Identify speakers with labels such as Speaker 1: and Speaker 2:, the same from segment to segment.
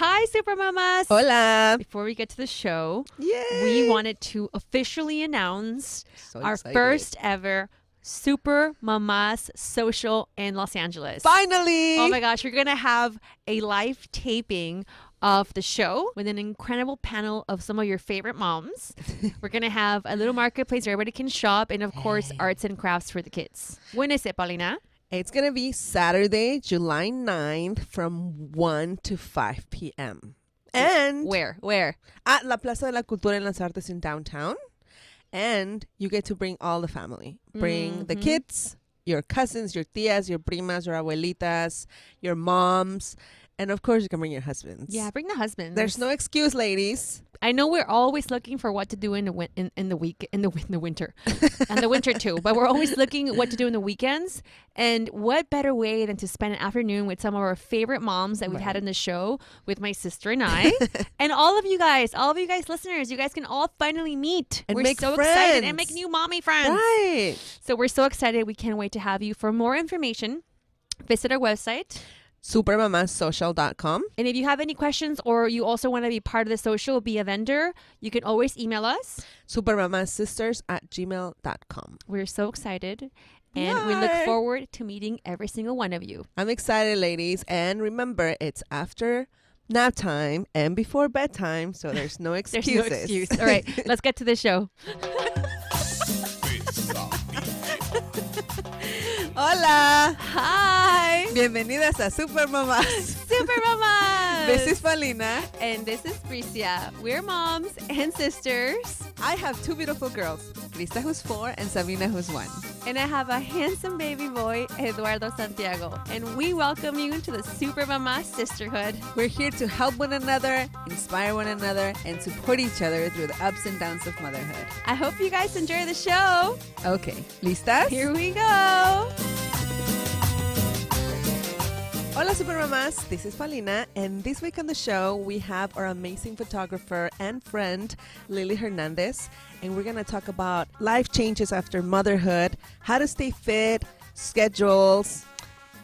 Speaker 1: Hi, Super Mamas.
Speaker 2: Hola.
Speaker 1: Before we get to the show,
Speaker 2: Yay.
Speaker 1: we wanted to officially announce our
Speaker 2: excited.
Speaker 1: first ever Super Mamás social in Los Angeles.
Speaker 2: Finally.
Speaker 1: Oh my gosh, we're going to have a live taping of the show with an incredible panel of some of your favorite moms. We're going to have a little marketplace where everybody can shop and, of course, arts and crafts for the kids. When is it, Paulina?
Speaker 2: It's going to be Saturday, July 9th from 1 to 5 p.m. And
Speaker 1: Where?
Speaker 2: at La Plaza de la Cultura en las Artes in downtown. And you get to bring all the family. Bring the kids, your cousins, your tias, your primas, your abuelitas, your moms. And of course, you can bring your husbands.
Speaker 1: Yeah, bring the husbands.
Speaker 2: There's no excuse, ladies.
Speaker 1: I know we're always looking for what to do in the winter, and the winter too. But we're always looking what to do in the weekends. And what better way than to spend an afternoon with some of our favorite moms that we've had in the show with my sister and I, and all of you guys listeners. You guys can all finally meet.
Speaker 2: And
Speaker 1: we're
Speaker 2: make
Speaker 1: so
Speaker 2: friends.
Speaker 1: excited and make new mommy friends.
Speaker 2: Right.
Speaker 1: So we're so excited. We can't wait to have you. For more information, visit our website.
Speaker 2: supermamassocial.com.
Speaker 1: And if you have any questions or you also want to be part of the social, be a vendor, you can always email us.
Speaker 2: supermamassisters@gmail.com.
Speaker 1: We're so excited. And we look forward to meeting every single one of you.
Speaker 2: I'm excited, ladies. And remember, it's after nap time and before bedtime, so there's no excuses.
Speaker 1: There's no excuse. All right, let's get to the show.
Speaker 2: Hola.
Speaker 1: Hi.
Speaker 2: Bienvenidas a Super Mamás.
Speaker 1: Super Mamas.
Speaker 2: This is Paulina.
Speaker 1: And this is Bricia. We're moms and sisters.
Speaker 2: I have two beautiful girls, Krista, who's 4, and Sabina, who's 1.
Speaker 1: And I have a handsome baby boy, Eduardo Santiago. And we welcome you to the Super Mamás Sisterhood.
Speaker 2: We're here to help one another, inspire one another, and support each other through the ups and downs of motherhood.
Speaker 1: I hope you guys enjoy the show.
Speaker 2: Okay, ¿listas?
Speaker 1: Here we go.
Speaker 2: Hola Super Mamás, this is Paulina, and this week on the show we have our amazing photographer and friend Lily Hernandez, and we're going to talk about life changes after motherhood, how to stay fit, schedules.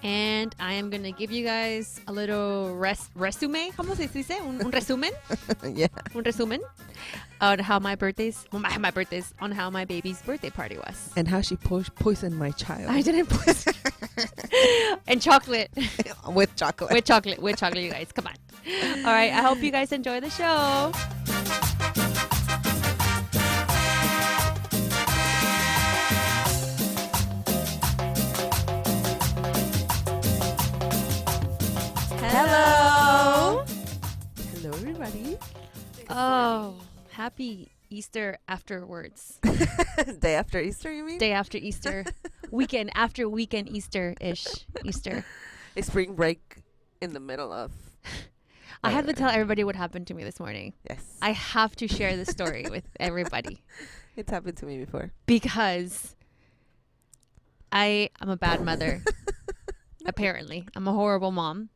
Speaker 1: And I am going to give you guys a little resume. ¿Cómo se dice? Un resumen?
Speaker 2: Yeah.
Speaker 1: Un resumen on how my baby's birthday party was.
Speaker 2: And how she poisoned my child.
Speaker 1: I didn't poison. And chocolate.
Speaker 2: With chocolate.
Speaker 1: With chocolate, you guys. Come on. All right. I hope you guys enjoy the show.
Speaker 2: Hello. Hello, everybody.
Speaker 1: Oh, happy Easter afterwards.
Speaker 2: Day after Easter, you mean?
Speaker 1: Day after Easter. Weekend after weekend Easter-ish. Easter.
Speaker 2: A spring break in the middle of...
Speaker 1: I have to tell everybody what happened to me this morning.
Speaker 2: Yes.
Speaker 1: I have to share this story with everybody.
Speaker 2: It's happened to me before.
Speaker 1: Because I am a bad mother. Apparently. I'm a horrible mom.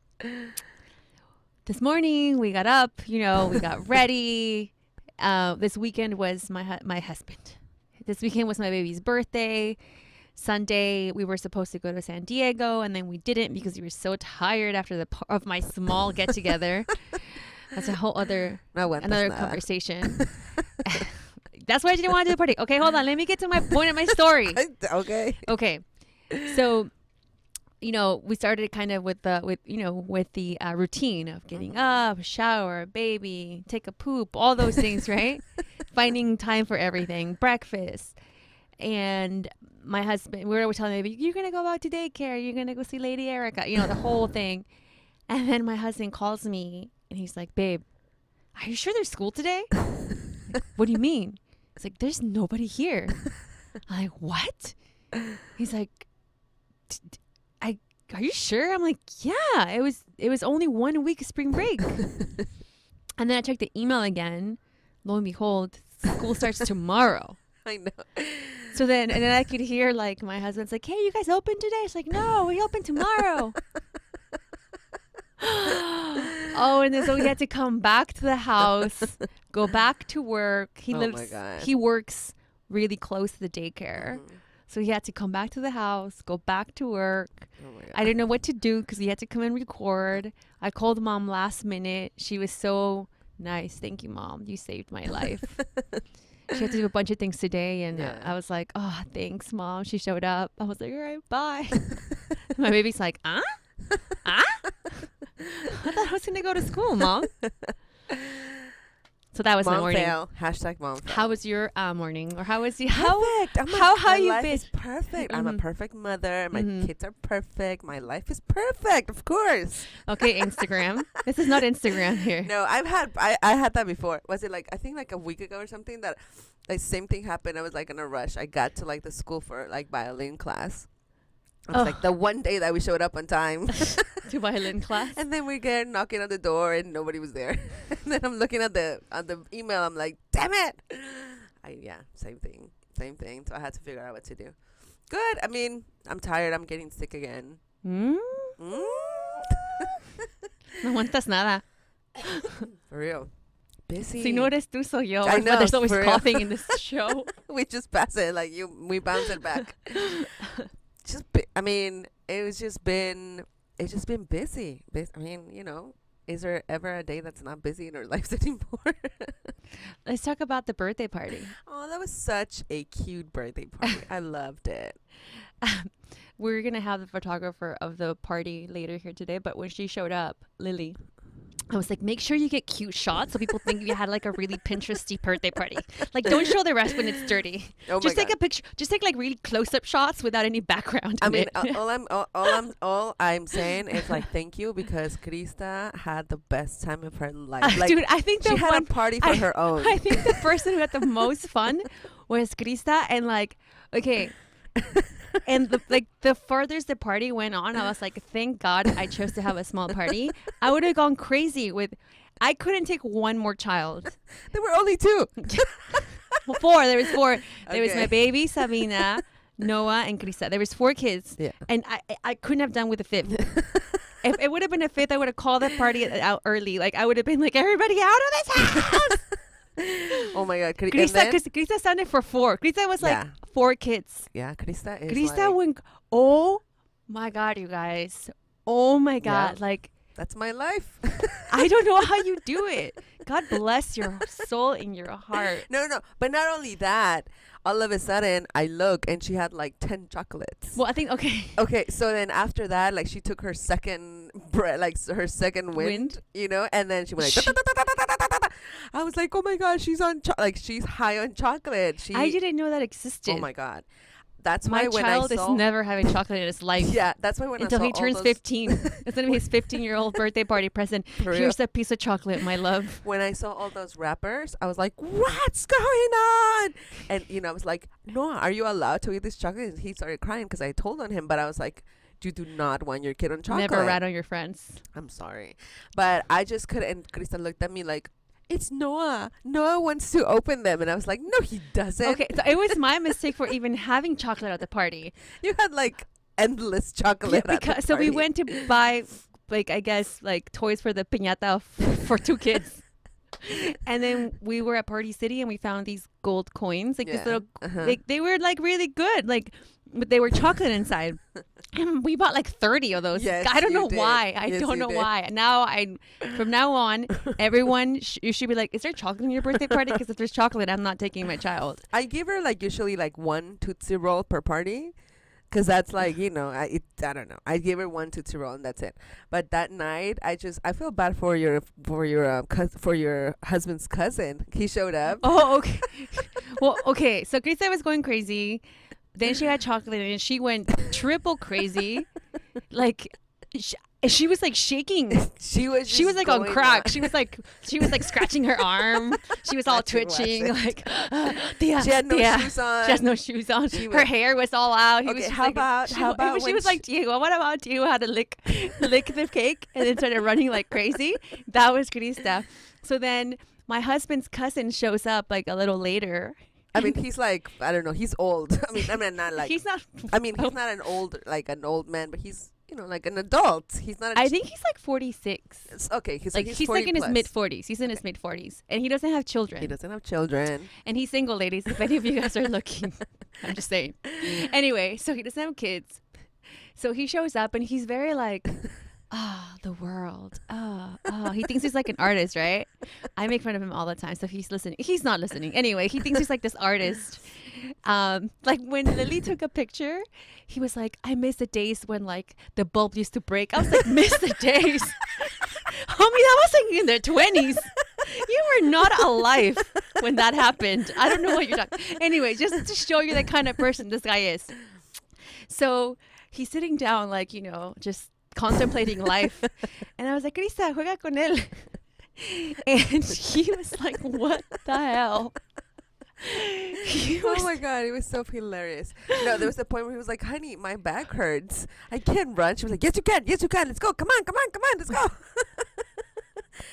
Speaker 1: This morning we got up, we got ready. This weekend was my husband. This weekend was my baby's birthday. Sunday we were supposed to go to San Diego, and then we didn't because we were so tired after of my small get together. That's a whole other conversation. That's why I didn't want to do the party. Okay, hold on. Let me get to my point of my story. Okay. So, we started kind of with the routine of getting up, shower, baby, take a poop, all those things, right? Finding time for everything, breakfast. And my husband, we were always telling me, you're going to go out to daycare. You're going to go see Lady Erica, the whole thing. And then my husband calls me and he's like, babe, are you sure there's school today? Like, what do you mean? It's like, there's nobody here. I'm like, what? He's like, are you sure? I'm like, yeah, it was only 1 week of spring break. And then I checked the email again. Lo and behold, school starts tomorrow.
Speaker 2: I know.
Speaker 1: So then I could hear like my husband's like, hey, you guys open today? It's like, no, we open tomorrow. Oh, and then so he had to come back to the house, go back to work. He works really close to the daycare. Mm-hmm. So he had to come back to the house, go back to work.
Speaker 2: Oh my God.
Speaker 1: I didn't know what to do because he had to come and record. I called mom last minute. She was so nice. Thank you, mom. You saved my life. She had to do a bunch of things today, and I was like, oh, thanks, mom. She showed up. I was like, all right, bye. My baby's like, I thought I was going to go to school, mom. So that was
Speaker 2: mom
Speaker 1: my morning.
Speaker 2: fail. Hashtag mom fail.
Speaker 1: How was your morning? Or how was you?
Speaker 2: Perfect.
Speaker 1: How you
Speaker 2: life
Speaker 1: been?
Speaker 2: is perfect. I'm a perfect mother. My kids are perfect. My life is perfect, of course.
Speaker 1: Okay, Instagram. This is not Instagram here.
Speaker 2: No, I had that before. Was it like, I think like a week ago or something, that like same thing happened. I was like in a rush. I got to like the school for like violin class. It was like the one day that we showed up on time.
Speaker 1: To violin class.
Speaker 2: And then we get knocking on the door and nobody was there. And then I'm looking at the email. I'm like, damn it. Same thing. So I had to figure out what to do. Good. I mean, I'm tired. I'm getting sick again.
Speaker 1: No aguantas nada.
Speaker 2: For real. Busy.
Speaker 1: Si no eres tú, soy yo.
Speaker 2: I know,
Speaker 1: But there's always
Speaker 2: for real.
Speaker 1: coughing in this show.
Speaker 2: We just pass it like we bounce it back. It's just been busy. I mean, you know, is there ever a day that's not busy in our lives anymore?
Speaker 1: Let's talk about the birthday party.
Speaker 2: Oh, that was such a cute birthday party. I loved it.
Speaker 1: We're going to have the photographer of the party later here today, but when she showed up, Lily, I was like, make sure you get cute shots so people think you had like a really Pinteresty birthday party. Like, don't show the rest when it's dirty.
Speaker 2: Oh
Speaker 1: Just
Speaker 2: my
Speaker 1: take a picture. Just take like really close-up shots without any background.
Speaker 2: I mean, all I'm saying is like, thank you, because Krista had the best time of her life. Like,
Speaker 1: dude, I think
Speaker 2: she had a party for her own.
Speaker 1: I think the person who had the most fun was Krista, and like, okay. And the furthest the party went on, I was like, thank God I chose to have a small party. I would have gone crazy I couldn't take one more child.
Speaker 2: There were only two.
Speaker 1: Well, four. There was four. There was
Speaker 2: Okay.
Speaker 1: my baby, Sabina, Noah, and Krista. There was 4 kids.
Speaker 2: Yeah.
Speaker 1: And I couldn't have done with a fifth. If it would have been a fifth, I would have called the party out early. Like, I would have been like, everybody out of this house.
Speaker 2: Oh my God.
Speaker 1: Krista sounded for 4. Krista was like 4 kids.
Speaker 2: Yeah, Krista is
Speaker 1: Krista
Speaker 2: like,
Speaker 1: went, oh my God, you guys. Oh my God.
Speaker 2: Yeah.
Speaker 1: Like,
Speaker 2: that's my life.
Speaker 1: I don't know how you do it. God bless your soul and your heart.
Speaker 2: No. But not only that, all of a sudden I look and she had like 10 chocolates.
Speaker 1: Well, I think, okay.
Speaker 2: Okay, so then after that, like, she took her second breath, like her second wind, you know, and then she went like, I was like, oh my God, she's on, like, she's high on chocolate.
Speaker 1: I didn't know that existed.
Speaker 2: Oh my God. That's
Speaker 1: My
Speaker 2: why when
Speaker 1: child
Speaker 2: I saw,
Speaker 1: is never having chocolate in his life.
Speaker 2: yeah, that's why when
Speaker 1: Until
Speaker 2: I saw
Speaker 1: he turns
Speaker 2: all those,
Speaker 1: 15. It's going to be his 15-year-old birthday party present.
Speaker 2: For real.
Speaker 1: Here's a piece of chocolate, my love.
Speaker 2: When I saw all those wrappers, I was like, what's going on? And, you know, I was like, Noah, are you allowed to eat this chocolate? And he started crying because I told on him, but I was like, you do not want your kid on chocolate.
Speaker 1: Never rat on your friends.
Speaker 2: I'm sorry. But I just couldn't. And Krista looked at me like, it's Noah. Noah wants to open them. And I was like, no, he doesn't.
Speaker 1: Okay, so it was my mistake for even having chocolate at the party.
Speaker 2: You had like endless chocolate at the party.
Speaker 1: So we went to buy, like, I guess, like toys for the piñata for 2 kids. And then we were at Party City and we found these gold coins. Like, these little, like, they were like really good. Like, but they were chocolate inside. And we bought like 30 of those.
Speaker 2: Yes,
Speaker 1: I don't know
Speaker 2: you did.
Speaker 1: why.
Speaker 2: Yes,
Speaker 1: don't
Speaker 2: you
Speaker 1: know
Speaker 2: did.
Speaker 1: why. From now on, everyone, you should be like, is there chocolate in your birthday party? Because if there's chocolate, I'm not taking my child.
Speaker 2: I give her like usually like 1 Tootsie Roll per party. Because that's like, you know, I don't know. I give her 1 Tootsie Roll and that's it. But that night, I feel bad for your husband's cousin. He showed up.
Speaker 1: Oh, okay. Well, okay. So Krista was going crazy. Then she had chocolate and she went triple crazy. Like, she was like shaking.
Speaker 2: She was
Speaker 1: like on crack. She was like scratching her arm. She was all twitching. Like, tia,
Speaker 2: she had no
Speaker 1: tia.
Speaker 2: shoes on.
Speaker 1: She has no shoes on. Her hair was all out.
Speaker 2: Okay, how about
Speaker 1: she
Speaker 2: when
Speaker 1: was like, Diego, what about Diego had to lick the cake and then started running like crazy? That was Krista. So then my husband's cousin shows up like a little later.
Speaker 2: I mean, he's like, I don't know, he's old. I mean, not like,
Speaker 1: he's not.
Speaker 2: I mean, he's not an old man, but he's, you know, like an adult. He's not.
Speaker 1: I think he's like 46.
Speaker 2: It's okay. He's
Speaker 1: like,
Speaker 2: he's
Speaker 1: he's like in his
Speaker 2: plus.
Speaker 1: mid 40s. He's in his mid 40s, and he doesn't have children.
Speaker 2: He doesn't have children.
Speaker 1: And he's single, ladies. If any of you guys are looking, I'm just saying. Anyway, so he doesn't have kids. So he shows up, and he's very like, the world. He thinks he's like an artist, right? I make fun of him all the time. So he's listening. He's not listening. Anyway, he thinks he's like this artist. Like when Lily took a picture, he was like, I miss the days when like the bulb used to break. I was like, miss the days. Homie, that was like in their 20s. You were not alive when that happened. I don't know what you're talking. Anyway, just to show you the kind of person this guy is. So he's sitting down, like, you know, just contemplating life. And I was like, Krista, juega con él. And he was like, what the hell?
Speaker 2: Oh my God, it was so hilarious. No, there was a point where he was like, honey, my back hurts. I can't run. She was like, yes, you can. Yes, you can. Let's go. Come on. Let's go.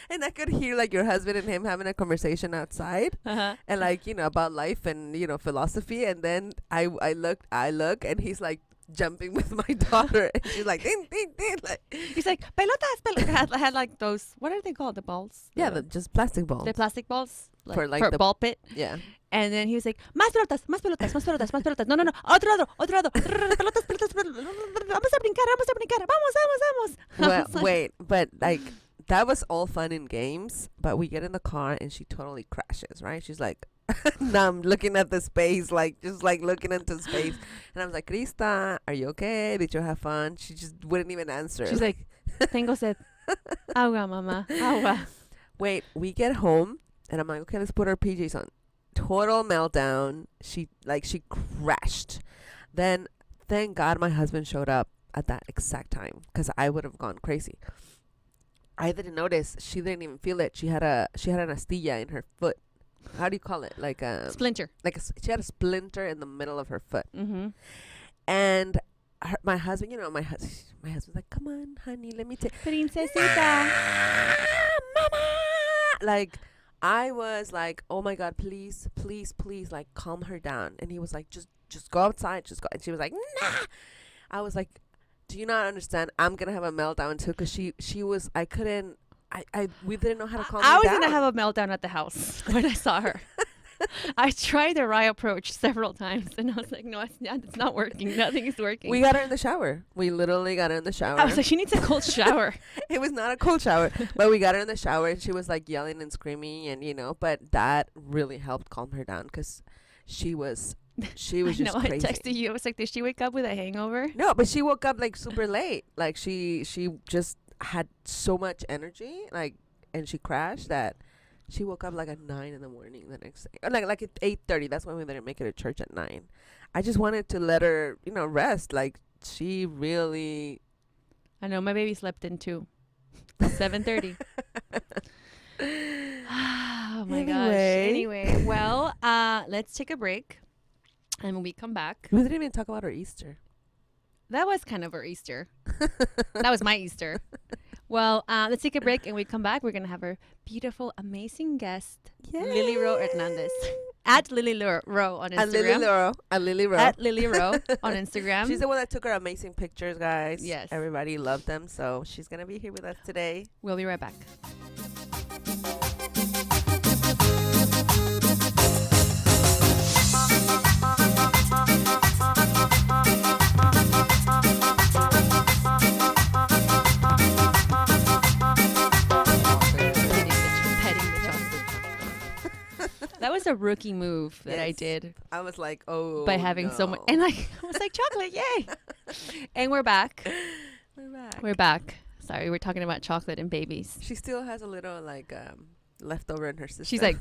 Speaker 2: And I could hear like your husband and him having a conversation outside and like, you know, about life and, you know, philosophy. And then I look and he's like jumping with my daughter. And she's like, din, din, din. Like,
Speaker 1: he's like, pelotas. I had like those, what are they called? The balls?
Speaker 2: Yeah, just plastic balls.
Speaker 1: The plastic balls? Like,
Speaker 2: for like
Speaker 1: for
Speaker 2: the
Speaker 1: ball pit?
Speaker 2: Yeah.
Speaker 1: And then he was like, más pelotas. No. Otro lado. Pelotas. Vamos a brincar. Vamos.
Speaker 2: Well, wait, but like, that was all fun and games, but we get in the car and she totally crashes, right? She's like, now I'm looking at the space, like, just like looking into space. And I was like, Krista, are you okay? Did you have fun? She just wouldn't even answer.
Speaker 1: She's like, tengo sed. Agua, mama. Agua.
Speaker 2: Wait, we get home and I'm like, okay, let's put our PJs on. Total meltdown. She crashed. Then, thank God my husband showed up at that exact time because I would have gone crazy. I didn't notice. She didn't even feel it. She had an astilla in her foot. How do you call it? Like a
Speaker 1: splinter.
Speaker 2: She had a splinter in the middle of her foot.
Speaker 1: Mm-hmm.
Speaker 2: And my husband, you know, my husband's like, come on, honey, let me take.
Speaker 1: Princesita.
Speaker 2: Mama. Like, I was like, oh my God, please, like, calm her down. And he was like, just go outside, just go. And she was like, nah. I was like, do you not understand? I'm gonna have a meltdown too, because she was. I couldn't. We didn't know how to calm her down.
Speaker 1: I was gonna have a meltdown at the house when I saw her. I tried the right approach several times, and I was like, no, it's not working. Nothing is working.
Speaker 2: We got her in the shower. We literally got her in the shower.
Speaker 1: I was like, she needs a cold shower.
Speaker 2: It was not a cold shower, but we got her in the shower, and she was like yelling and screaming, and you know, but that really helped calm her down because she was just
Speaker 1: no,
Speaker 2: crazy.
Speaker 1: I texted you. I was like, did she wake up with a hangover?
Speaker 2: No, but she woke up like super late. Like she just had so much energy, like, and she crashed that she woke up like at 9 a.m. the next day. Or like at 8:30. That's when we didn't make it to church at 9. I just wanted to let her, you know, rest. Like she really.
Speaker 1: I know my baby slept in too. 7:30. Oh my gosh. Anyway, well, let's take a break. And when we come back,
Speaker 2: we didn't even talk about our Easter.
Speaker 1: That was kind of our Easter. That was my Easter. Well, let's take a break. And when we come back, we're going to have our beautiful, amazing guest, Lily Ro Hernandez. At Lily Ro on Instagram.
Speaker 2: At Lily Ro.
Speaker 1: At Lily Ro on Instagram.
Speaker 2: She's the one that took our amazing pictures, guys.
Speaker 1: Yes.
Speaker 2: Everybody loved them. So she's going to be here with us today.
Speaker 1: We'll be right back. That was a rookie move that I did.
Speaker 2: I was like, oh,
Speaker 1: by having so much, and I was like, chocolate, yay! And we're back. We're back. Sorry, we're talking about chocolate and babies.
Speaker 2: She still has a little like leftover in her system.
Speaker 1: She's like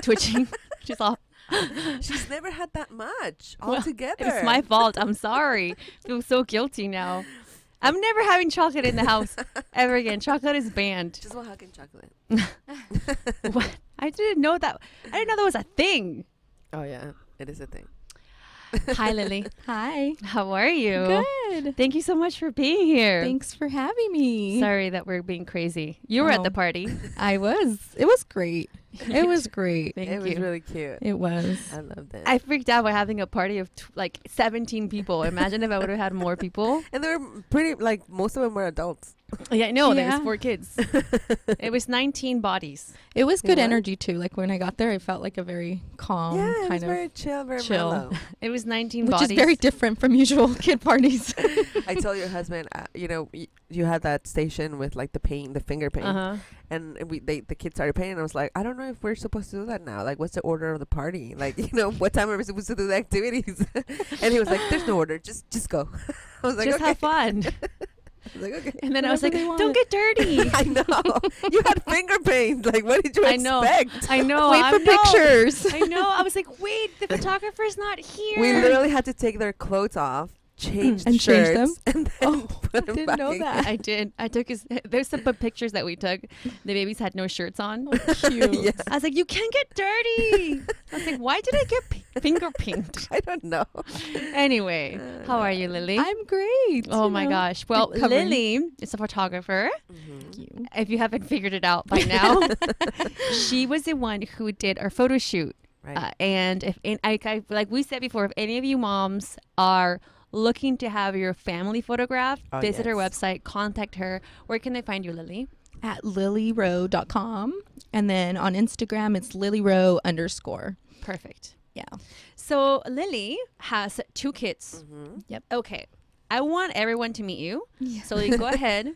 Speaker 1: twitching. She's all.
Speaker 2: She's never had that much altogether.
Speaker 1: It's my fault. I'm sorry. I feel so guilty now. I'm never having chocolate in the house ever again. Chocolate is banned.
Speaker 2: Just one hugging chocolate.
Speaker 1: What? I didn't know that. I didn't know that was a thing.
Speaker 2: Oh yeah, it is a thing.
Speaker 1: Hi, Lily.
Speaker 3: Hi.
Speaker 1: How are you?
Speaker 3: Good.
Speaker 1: Thank you so much for being here.
Speaker 3: Thanks for having me.
Speaker 1: Sorry that we're being crazy. You were at the party.
Speaker 3: I was. It was great. It was great.
Speaker 1: Thank
Speaker 2: It
Speaker 1: you.
Speaker 2: was really cute.
Speaker 3: It was.
Speaker 2: I loved it.
Speaker 1: I freaked out by having a party of like 17 people. Imagine if I would have had more people.
Speaker 2: And they were pretty, like, most of them were adults.
Speaker 1: Yeah, no, there was
Speaker 3: Yeah.
Speaker 1: 4 kids. It was 19 bodies.
Speaker 3: It was good
Speaker 2: Yeah.
Speaker 3: energy too. Like when I got there, I felt like a very calm
Speaker 2: Yeah, it was
Speaker 3: kind of,
Speaker 2: very chill, very
Speaker 3: chill.
Speaker 2: mellow.
Speaker 1: It was 19
Speaker 3: which
Speaker 1: bodies.
Speaker 3: is very different from usual kid parties.
Speaker 2: I told your husband, you know, you had that station with like the paint, the finger paint,
Speaker 1: Uh-huh.
Speaker 2: and the kids started painting. And I was like, I don't know if we're supposed to do that now. Like, what's the order of the party? Like, you know, what time are we supposed to do the activities? And he was like, there's no order. Just go. I was like,
Speaker 1: Just
Speaker 2: okay.
Speaker 1: have fun.
Speaker 2: I was like, okay.
Speaker 1: And then I was like,
Speaker 3: Whatever they
Speaker 1: don't
Speaker 3: want.
Speaker 1: get dirty.
Speaker 2: I know. You had finger paint. Like, what did you
Speaker 1: I know.
Speaker 2: expect?
Speaker 1: I know.
Speaker 3: Wait for pictures.
Speaker 1: I know. I was like, wait, the photographer's not here.
Speaker 2: We literally had to take their clothes off, change
Speaker 3: And
Speaker 2: the
Speaker 3: change
Speaker 2: shirts,
Speaker 3: them?
Speaker 2: and then
Speaker 3: Oh,
Speaker 2: put them
Speaker 3: didn't
Speaker 2: back
Speaker 3: know
Speaker 2: again.
Speaker 3: that.
Speaker 1: I did. I took his. There's some pictures that we took. The babies had no shirts on.
Speaker 3: Cute.
Speaker 2: Yes.
Speaker 1: I was like, you can't get dirty. I was like, why did I get finger paint?
Speaker 2: I don't know.
Speaker 1: Anyway, how are you, Lily?
Speaker 3: I'm great.
Speaker 1: Oh
Speaker 3: you
Speaker 1: my
Speaker 3: know.
Speaker 1: gosh. Well,
Speaker 3: Recovering.
Speaker 1: Lily is a photographer.
Speaker 3: Thank you.
Speaker 1: If you haven't figured it out by now, she was the one who did our photo shoot.
Speaker 2: Right.
Speaker 1: And if like we said before, if any of you moms are looking to have your family photographed,
Speaker 2: Oh,
Speaker 1: visit her
Speaker 2: yes.
Speaker 1: website, contact her. Where can they find you, Lily?
Speaker 3: At lilyrow.com. And then on Instagram, it's lilyrow_.
Speaker 1: Perfect.
Speaker 3: Yeah.
Speaker 1: So Lily has 2 kids.
Speaker 2: Mm-hmm.
Speaker 1: Okay. I want everyone to meet you.
Speaker 3: Yeah.
Speaker 1: So Lily, go ahead.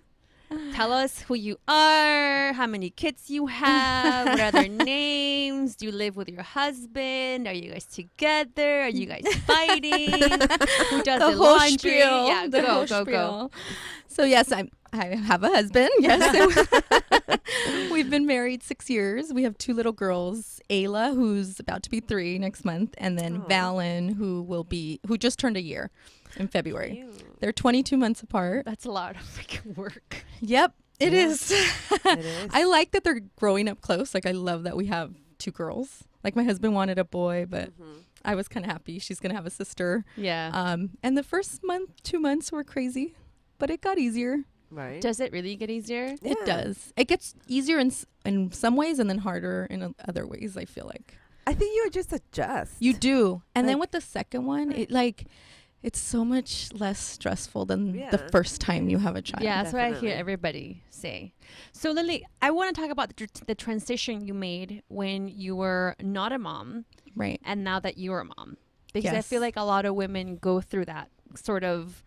Speaker 1: Tell us who you are, how many kids you have, what are their names, do you live with your husband, are you guys together, are you guys fighting, who does the
Speaker 3: whole
Speaker 1: laundry?
Speaker 3: spiel.
Speaker 1: Yeah,
Speaker 3: The whole
Speaker 1: go.
Speaker 3: spiel. So yes, I have a husband. Yes. We've been married 6 years. We have 2 little girls, Ayla, who's about to be 3 next month, and then
Speaker 2: Oh.
Speaker 3: Valen, who just turned a year in February. They're 22 months apart.
Speaker 1: That's a lot of freaking work.
Speaker 3: Yep, it
Speaker 2: Yeah.
Speaker 3: is.
Speaker 2: It is.
Speaker 3: I like that they're growing up close. Like I love that we have 2 girls. Like my husband wanted a boy, but
Speaker 2: Mhm.
Speaker 3: I was kind of happy. She's going to have a sister.
Speaker 1: Yeah.
Speaker 3: And the first 2 months were crazy, but it got easier.
Speaker 2: Right.
Speaker 1: Does it really get easier?
Speaker 3: It
Speaker 2: Yeah.
Speaker 3: does. It gets easier in some ways and then harder in other ways, I feel like.
Speaker 2: I think you would just adjust.
Speaker 3: You do. And then
Speaker 2: Like-
Speaker 3: with the second one, it's so much less stressful than the
Speaker 2: Yeah.
Speaker 3: first time you have a child.
Speaker 1: Yeah, that's what I
Speaker 2: Definitely.
Speaker 1: hear everybody say. So Lily, I want to talk about the transition you made when you were not a mom
Speaker 3: Right.
Speaker 1: and now that you're a mom. Because I
Speaker 3: Yes.
Speaker 1: feel like a lot of women go through that sort of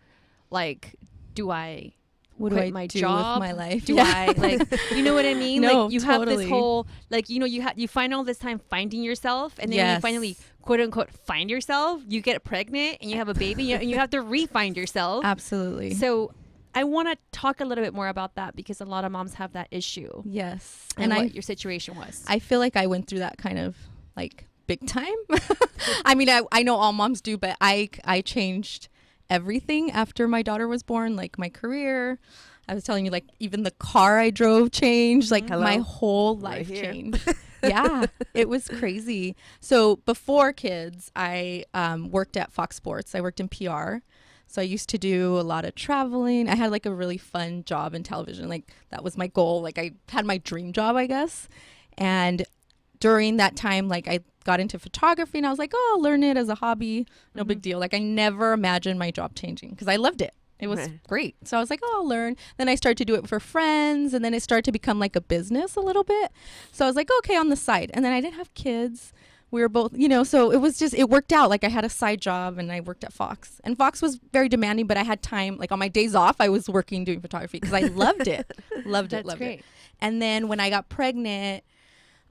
Speaker 1: like, do I
Speaker 3: What
Speaker 1: quit
Speaker 3: do I
Speaker 1: my
Speaker 3: do
Speaker 1: job?
Speaker 3: with my life?
Speaker 1: Do
Speaker 3: Yeah.
Speaker 1: I like, you know what I mean?
Speaker 3: No,
Speaker 1: like you have
Speaker 3: totally.
Speaker 1: this whole, like, you know, you find all this time finding yourself, and then when you
Speaker 3: Yes.
Speaker 1: finally quote unquote find yourself, you get pregnant and you have a baby and you have to re-find yourself.
Speaker 3: Absolutely.
Speaker 1: So I want to talk a little bit more about that because a lot of moms have that issue
Speaker 3: Yes.
Speaker 1: and
Speaker 3: And
Speaker 1: what your situation was.
Speaker 3: I feel like I went through that kind of like big time. I mean, I know all moms do, but I changed everything after my daughter was born, like my career. I was telling you, like, even the car I drove changed, like
Speaker 2: Hello.
Speaker 3: my whole
Speaker 2: Right
Speaker 3: life
Speaker 2: here.
Speaker 3: changed. Yeah, it was crazy. So before kids, I worked at Fox Sports. I worked in PR. So I used to do a lot of traveling. I had like a really fun job in television. Like that was my goal. Like I had my dream job, I guess. And during that time, like I got into photography and I was like, oh, I'll learn it as a hobby. No big deal. Like I never imagined my job changing because I loved it. It was
Speaker 2: Right.
Speaker 3: great. So I was like, oh, I'll learn. Then I started to do it for friends. And then it started to become like a business a little bit. So I was like, okay, on the side. And then I didn't have kids. We were both, so it was just, it worked out. Like I had a side job and I worked at Fox. And Fox was very demanding, but I had time. Like on my days off, I was working doing photography because I loved it. Loved it.
Speaker 1: That's
Speaker 3: Loved
Speaker 1: great.
Speaker 3: it. And then when I got pregnant,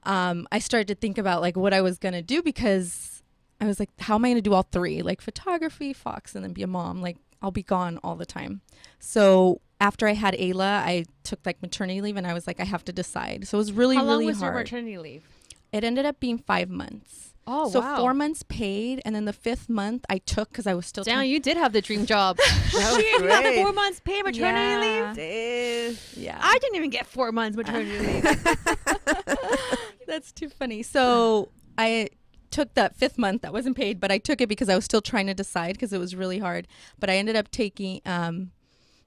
Speaker 3: I started to think about like what I was going to do because I was like, how am I going to do all 3? Like photography, Fox, and then be a mom. Like I'll be gone all the time. So after I had Ayla, I took like maternity leave and I was like, I have to decide. So it was really,
Speaker 1: How long
Speaker 3: really
Speaker 1: was your
Speaker 3: hard.
Speaker 1: maternity leave?
Speaker 3: It ended up being 5 months.
Speaker 1: Oh,
Speaker 3: So
Speaker 1: wow.
Speaker 3: 4 months paid. And then the 5th month I took because I was still
Speaker 1: Damn, you did have the dream job.
Speaker 2: That was
Speaker 1: Shit, you had
Speaker 2: great.
Speaker 1: 4 months paid maternity
Speaker 3: Yeah.
Speaker 1: leave?
Speaker 2: Damn.
Speaker 3: Yeah.
Speaker 1: I didn't even get 4 months maternity leave.
Speaker 3: That's too funny. So I took that 5th month that wasn't paid, but I took it because I was still trying to decide because it was really hard. But I ended up taking,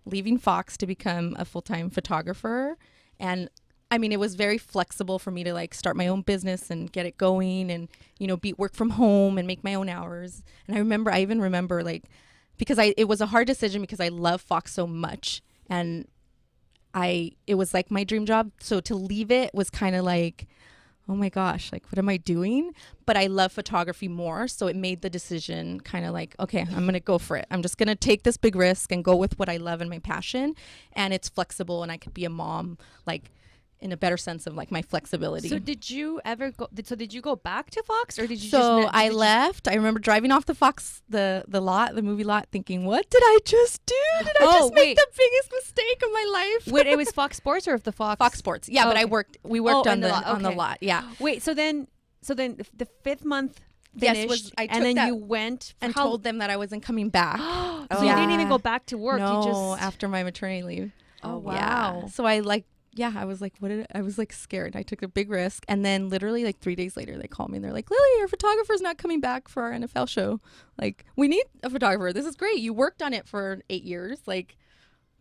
Speaker 3: leaving Fox to become a full-time photographer. And I mean, it was very flexible for me to like start my own business and get it going and, you know, work from home and make my own hours. And I even remember like, because it was a hard decision because I love Fox so much, and it was like my dream job. So to leave it was kind of like, oh my gosh, like what am I doing? But I love photography more. So it made the decision kind of like, okay, I'm going to go for it. I'm just going to take this big risk and go with what I love and my passion. And it's flexible, and I could be a mom, like in a better sense of like my flexibility.
Speaker 1: So did you ever go? Did you go back to Fox, or did you?
Speaker 3: I left. I remember driving off the Fox, the movie lot, thinking, "What did I just do? Did I just make the biggest mistake of my life?"
Speaker 1: Wait, it was Fox Sports or the Fox?
Speaker 3: Fox Sports. Yeah, but we worked on the lot. Yeah.
Speaker 1: Wait, so then the 5th month finished,
Speaker 3: I took
Speaker 1: and then
Speaker 3: that
Speaker 1: you went
Speaker 3: and told them that I wasn't coming back.
Speaker 1: So you didn't even go back to work.
Speaker 3: No,
Speaker 1: you just
Speaker 3: after my maternity leave.
Speaker 1: Oh wow.
Speaker 3: Yeah. So I was like, I was like scared. I took a big risk. And then literally like 3 days later, they called me and they're like, Lily, your photographer's not coming back for our NFL show. Like, we need a photographer. This is great. You worked on it for 8 years. Like,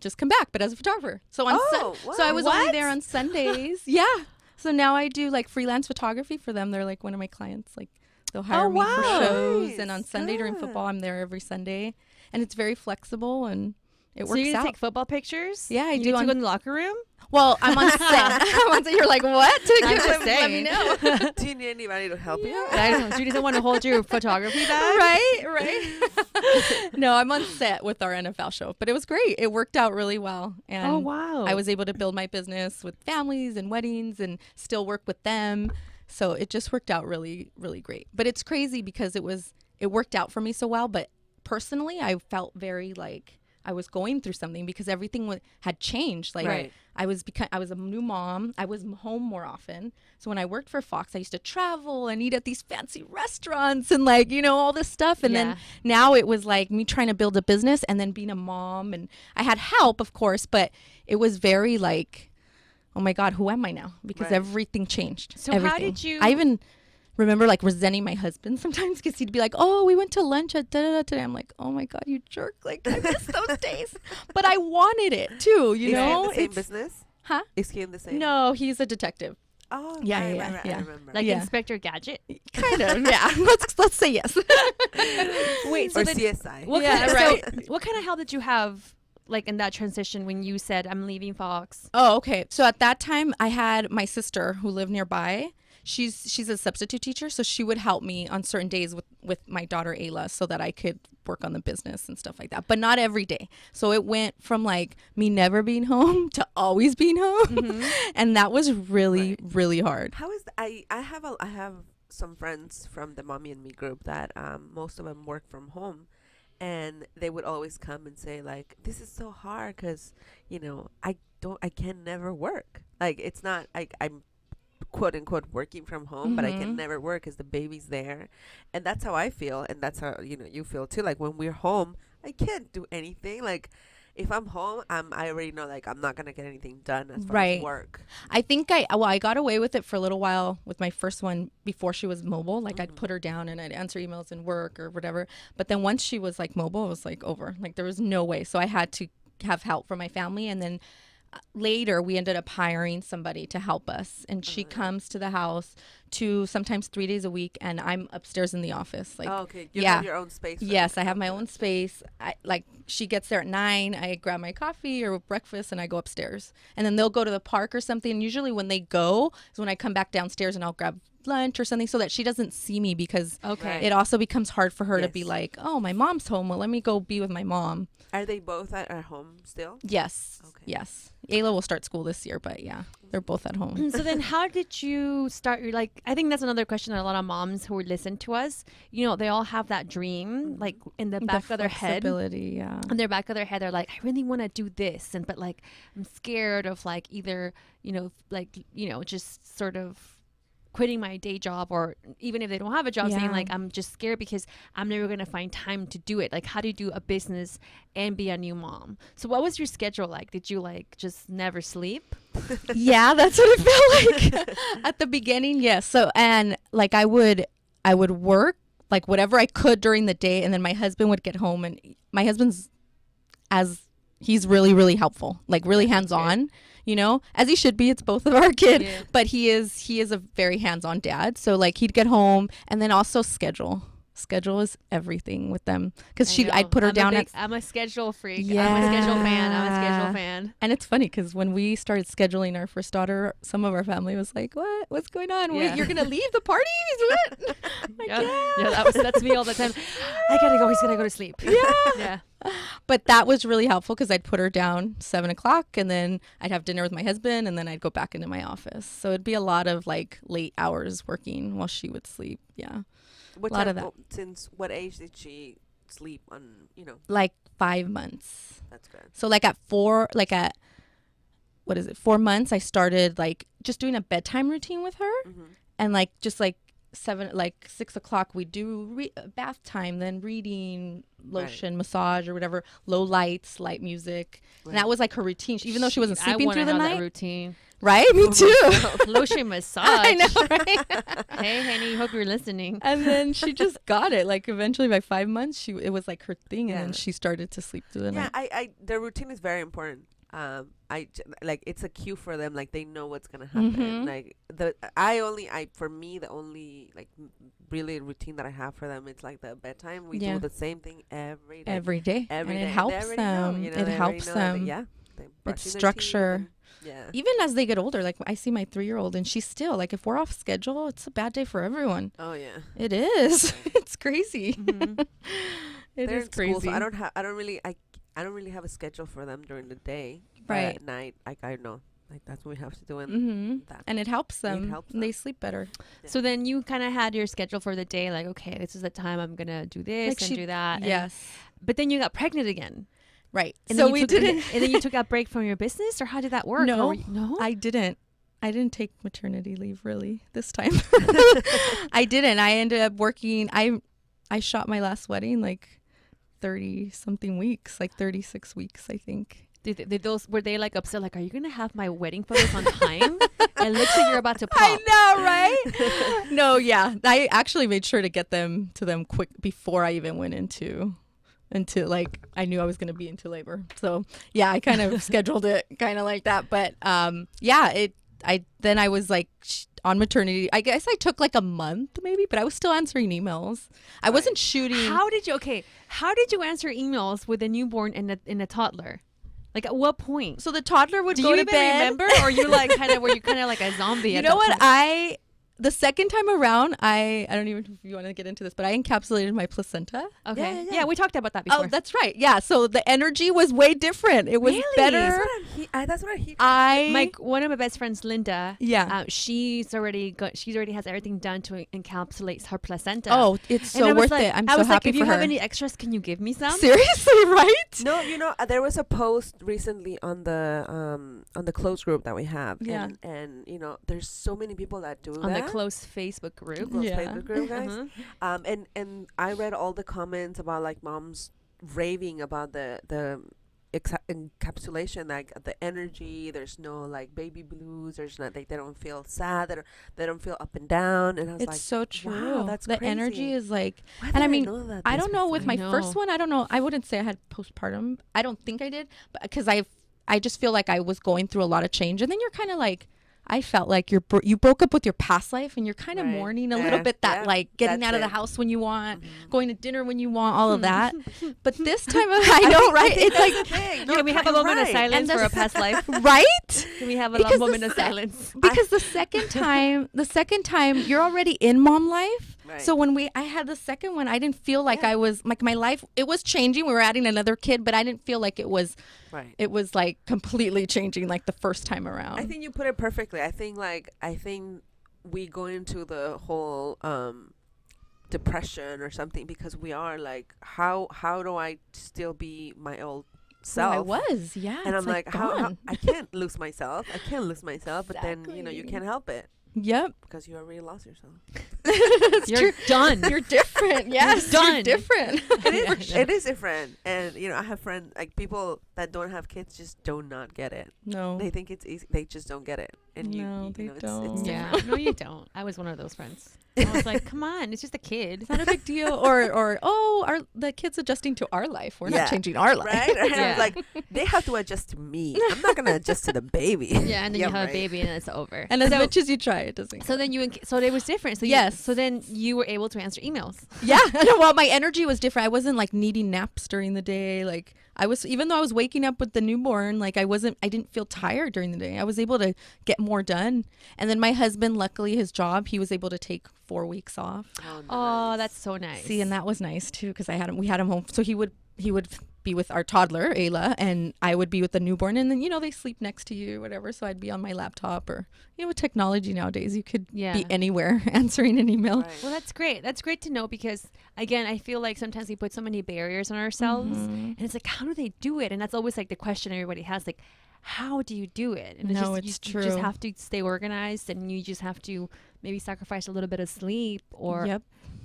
Speaker 3: just come back, but as a photographer. So so I was only there on Sundays. Yeah. So now I do like freelance photography for them. They're like one of my clients. Like, they'll hire me for shows.
Speaker 2: Nice.
Speaker 3: And on Sunday during football, I'm there every Sunday. And it's very flexible and it
Speaker 1: So
Speaker 3: works
Speaker 1: you
Speaker 3: out.
Speaker 1: take football pictures?
Speaker 3: Yeah, I
Speaker 1: you
Speaker 3: do
Speaker 1: get to
Speaker 3: on-
Speaker 1: go in the locker room?
Speaker 3: Well, I'm on set. I'm on set. You're like, what?
Speaker 1: I'm just
Speaker 3: Let me
Speaker 1: saying.
Speaker 3: know.
Speaker 2: Do you need anybody to help you?
Speaker 1: I don't know. Judy doesn't want to hold your photography bag.
Speaker 3: Right. No, I'm on set with our NFL show, but it was great. It worked out really well. And
Speaker 1: Oh, wow.
Speaker 3: I was able to build my business with families and weddings and still work with them. So it just worked out really, really great. But it's crazy because it worked out for me so well. But personally, I felt very like I was going through something because everything had changed. Like
Speaker 2: Right.
Speaker 3: I was a new mom. I was home more often. So when I worked for Fox, I used to travel and eat at these fancy restaurants and like, you know, all this stuff. And then now it was like me trying to build a business and then being a mom. And I had help, of course, but it was very like, oh my God, who am I now? Because
Speaker 2: Right.
Speaker 3: everything changed.
Speaker 1: So
Speaker 3: everything.
Speaker 1: how did you?
Speaker 3: I even remember like resenting my husband sometimes because he'd be like, oh, we went to lunch at da-da-da today. I'm like, oh my God, you jerk. Like, I miss those days. But I wanted it too, you
Speaker 2: Is
Speaker 3: know?
Speaker 2: he in the same business?
Speaker 3: Huh?
Speaker 2: Is he in the same?
Speaker 3: No, he's a detective.
Speaker 2: Oh,
Speaker 3: Yeah,
Speaker 2: right,
Speaker 3: yeah,
Speaker 2: right, right,
Speaker 3: yeah.
Speaker 2: I remember.
Speaker 1: Like
Speaker 3: Yeah.
Speaker 1: Inspector Gadget?
Speaker 3: Kind of, yeah. Let's say yes.
Speaker 1: Wait, so
Speaker 2: or
Speaker 1: then
Speaker 2: CSI.
Speaker 1: what
Speaker 3: Yeah,
Speaker 1: kind of,
Speaker 3: right.
Speaker 1: so what kind of help did you have like in that transition when you said I'm leaving Fox?
Speaker 3: Oh, okay. So at that time, I had my sister who lived nearby. She's a substitute teacher, so she would help me on certain days with my daughter Ayla so that I could work on the business and stuff like that, but not every day. So it went from like me never being home to always being home, and that was really really hard.
Speaker 2: How is I have some friends from the Mommy and Me group that most of them work from home, and they would always come and say like, this is so hard because you know I can never work. Like it's not I'm quote unquote working from home, but I can never work because the baby's there. And that's how I feel, and that's how you feel too. Like when we're home, I can't do anything. Like if I'm home, I already know like I'm not gonna get anything done as far as work.
Speaker 3: I think I got away with it for a little while with my first one before she was mobile. Like I'd put her down and I'd answer emails and work or whatever. But then once she was like mobile, it was like over. Like there was no way. So I had to have help from my family, and then later we ended up hiring somebody to help us, and she comes to the house sometimes 3 days a week, and I'm upstairs in the office. Like,
Speaker 2: okay, you
Speaker 3: yeah.
Speaker 2: have your own space. for
Speaker 3: Yes,
Speaker 2: them.
Speaker 3: I have my own space. She gets there at 9. I grab my coffee or breakfast and I go upstairs, and then they'll go to the park or something. Usually when they go is when I come back downstairs and I'll grab lunch or something so that she doesn't see me, because
Speaker 1: Okay.
Speaker 3: it also becomes hard for her to be
Speaker 2: Yes.
Speaker 3: like, oh, my mom's home. Well, let me go be with my mom.
Speaker 2: Are they both at home still?
Speaker 3: Yes.
Speaker 2: Okay.
Speaker 3: Yes. Ayla will start school this year, but yeah, they're both at home.
Speaker 1: So then how did you start your, like, I think that's another question that a lot of moms who listen to us, they all have that dream, like in the back of their head.
Speaker 3: Flexibility, yeah.
Speaker 1: In their back of their head, they're like, I really want to do this, but like I'm scared of like either just sort of quitting my day job, or even if they don't have a job, saying
Speaker 3: Yeah.
Speaker 1: like I'm just scared because I'm never going to find time to do it. Like, how do you do a business and be a new mom? So what was your schedule like? Did you like just never sleep?
Speaker 3: Yeah, that's what it felt like at the beginning. Yes. So, and like I would work like whatever I could during the day, and then my husband would get home, and my husband's as He's really, really helpful, like really hands-on, you know, as he should be. It's both of our kid, but he is a very hands-on dad. So like he'd get home, and then also schedule is everything with them, because I'd put her down
Speaker 1: I'm a schedule freak.
Speaker 3: Yeah.
Speaker 1: I'm a schedule fan.
Speaker 3: And it's funny because when we started scheduling our first daughter, some of our family was like, what's going on? Wait, you're gonna leave the parties? What? Like,
Speaker 1: That's me all the time. I gotta go. He's gonna go to sleep. Yeah.
Speaker 3: But that was really helpful because I'd put her down 7:00, and then I'd have dinner with my husband, and then I'd go back into my office. So it'd be a lot of like late hours working while she would sleep. Yeah.
Speaker 2: What
Speaker 3: a lot
Speaker 2: time,
Speaker 3: of that.
Speaker 2: Since what age did she sleep on, you know?
Speaker 3: Like 5 months.
Speaker 2: That's good.
Speaker 3: So like at 4 months, I started like just doing a bedtime routine with her. And like just like 6 o'clock, we do bath time, then reading, lotion, massage or whatever, low lights, light music. And that was like her routine. Even though she wasn't sleeping through the night.
Speaker 1: That routine.
Speaker 3: Right? Me too.
Speaker 1: Lotion massage.
Speaker 3: I know, right?
Speaker 1: Hey, honey, hope you're listening.
Speaker 3: And then she just got it. Like eventually by 5 months, it was like her thing. And then she started to sleep through the night.
Speaker 2: Yeah, the routine is very important. Like it's a cue for them. Like they know what's gonna happen. Like for me, the only like really routine that I have for them, it's like the bedtime. We do the same thing every day.
Speaker 3: And it helps them. It helps them. It's structure.
Speaker 2: Yeah.
Speaker 3: Even as they get older, like I see my 3-year-old, and she's still like, if we're off schedule, it's a bad day for everyone.
Speaker 2: Oh yeah.
Speaker 3: It is. It's crazy. It
Speaker 2: They're
Speaker 3: is
Speaker 2: in
Speaker 3: crazy.
Speaker 2: School, so I don't really have a schedule for them during the day.
Speaker 3: Right.
Speaker 2: But at night, I know. Like that's what we have to do, and
Speaker 3: and it helps them.
Speaker 2: them.
Speaker 3: They sleep better.
Speaker 2: Yeah.
Speaker 1: So then you kind of had your schedule for the day, like, okay, this is the time I'm gonna do this and do that.
Speaker 3: Yes.
Speaker 1: But then you got pregnant again.
Speaker 3: Right.
Speaker 1: And
Speaker 3: so
Speaker 1: then
Speaker 3: we didn't.
Speaker 1: And then you took a break from your business, or how did that work?
Speaker 3: No,
Speaker 1: no,
Speaker 3: I didn't. I didn't take maternity leave really this time. I didn't. I ended up working. I shot my last wedding like 30 something weeks, like 36 weeks, I think.
Speaker 1: Were they like upset? Like, are you gonna have my wedding photos on time? And looks like you're about to pop.
Speaker 3: I know, right? No, yeah. I actually made sure to get them to them quick before I even went into like I knew I was going to be into labor. So yeah, I kind of scheduled it kind of like that. But then I was like on maternity. I guess I took like a month maybe, but I was still answering emails. I wasn't shooting.
Speaker 1: How did you answer emails with a newborn and a toddler? Like at what point?
Speaker 3: So the toddler would
Speaker 1: Do
Speaker 3: go
Speaker 1: you
Speaker 3: to
Speaker 1: even
Speaker 3: bed.
Speaker 1: remember, or you like were you kind of like a zombie?
Speaker 3: You know what? The second time around, I don't even know if you want to get into this, but I encapsulated my placenta.
Speaker 1: Okay. Yeah, we talked about that before.
Speaker 3: Oh, that's right. Yeah. So the energy was way different. It was better.
Speaker 2: That's what I hear.
Speaker 1: One of my best friends, Linda.
Speaker 3: Yeah.
Speaker 1: She already has everything done to encapsulate her placenta.
Speaker 3: Oh, it's so worth it. I'm so happy for her.
Speaker 1: If you have any extras, can you give me some?
Speaker 3: Seriously, right?
Speaker 2: No, there was a post recently on the closed group that we have.
Speaker 3: Yeah.
Speaker 2: And there's so many people that do
Speaker 1: on
Speaker 2: that.
Speaker 1: The close Facebook group.
Speaker 2: Facebook group, guys. And I read all the comments about like moms raving about the encapsulation, like the energy. There's no like baby blues. There's not like they don't feel sad. They don't feel up and down. And I was
Speaker 3: it's
Speaker 2: like,
Speaker 3: so true.
Speaker 2: Wow, that's
Speaker 3: the
Speaker 2: crazy.
Speaker 3: Energy is like,
Speaker 2: and I mean,
Speaker 3: I don't know with my first one. I don't know. I wouldn't say I had postpartum. I don't think I did, but because I just feel like I was going through a lot of change, and then you're kind of like. I felt like you broke up with your past life, and you're kind of mourning a little bit that like getting out of the house when you want, going to dinner when you want, all of that. But this time, I know, right? It's like,
Speaker 1: can we have a moment of silence for a past life?
Speaker 3: Right?
Speaker 1: Can we have a moment of silence?
Speaker 3: Because the second time, you're already in mom life.
Speaker 2: Right.
Speaker 3: So when I had the second one, I didn't feel like I was like my life. It was changing. We were adding another kid, but I didn't feel like it was.
Speaker 2: Right.
Speaker 3: It was like completely changing like the first time around.
Speaker 2: I think you put it perfectly. I think we go into the whole depression or something because we are like, how do I still be my old self?
Speaker 3: I was, yeah.
Speaker 2: And I'm like how I can't lose myself. But then you can't help it.
Speaker 3: Yep.
Speaker 2: Because you already lost yourself.
Speaker 1: You're done.
Speaker 3: You're different. Yes. You're different.
Speaker 2: It is different. And I have friends, like people that don't have kids just do not get it.
Speaker 3: No.
Speaker 2: They think it's easy. They just don't get it. and
Speaker 3: No, they
Speaker 2: it's
Speaker 3: don't.
Speaker 1: Yeah,
Speaker 2: different.
Speaker 1: no, you don't. I was one of those friends. I was like, come on, it's just a kid.
Speaker 3: It's not a big deal. The kid's adjusting to our life. We're
Speaker 2: Yeah.
Speaker 3: not changing our life.
Speaker 2: Right? I
Speaker 1: Yeah.
Speaker 2: was like, they have to adjust to me. I'm not gonna adjust to the baby.
Speaker 1: Yeah, and then you have
Speaker 2: right.
Speaker 1: a baby and it's over.
Speaker 3: And as
Speaker 1: so,
Speaker 3: much as you try, it doesn't.
Speaker 1: so then so it was different. So
Speaker 3: Yes.
Speaker 1: So then you were able to answer emails.
Speaker 3: Yeah. Well, my energy was different. I wasn't like needing naps during the day. Like I was, even though I was waking up with the newborn, like I didn't feel tired during the day. I was able to get more done. And then my husband, luckily his job, he was able to take 4 weeks off.
Speaker 1: Oh, that's so nice.
Speaker 3: See, and that was nice too, because we had him home. So he would be with our toddler, Ayla, and I would be with the newborn. And then, they sleep next to you or whatever. So I'd be on my laptop or, with technology nowadays, you could be anywhere answering an email.
Speaker 2: Right.
Speaker 1: Well, that's great. That's great to know because, again, I feel like sometimes we put so many barriers on ourselves and it's like, how do they do it? And that's always like the question everybody has, like, how do you do it? And
Speaker 3: It's
Speaker 1: you
Speaker 3: true.
Speaker 1: just have to stay organized and you just have to maybe sacrifice a little bit of sleep or,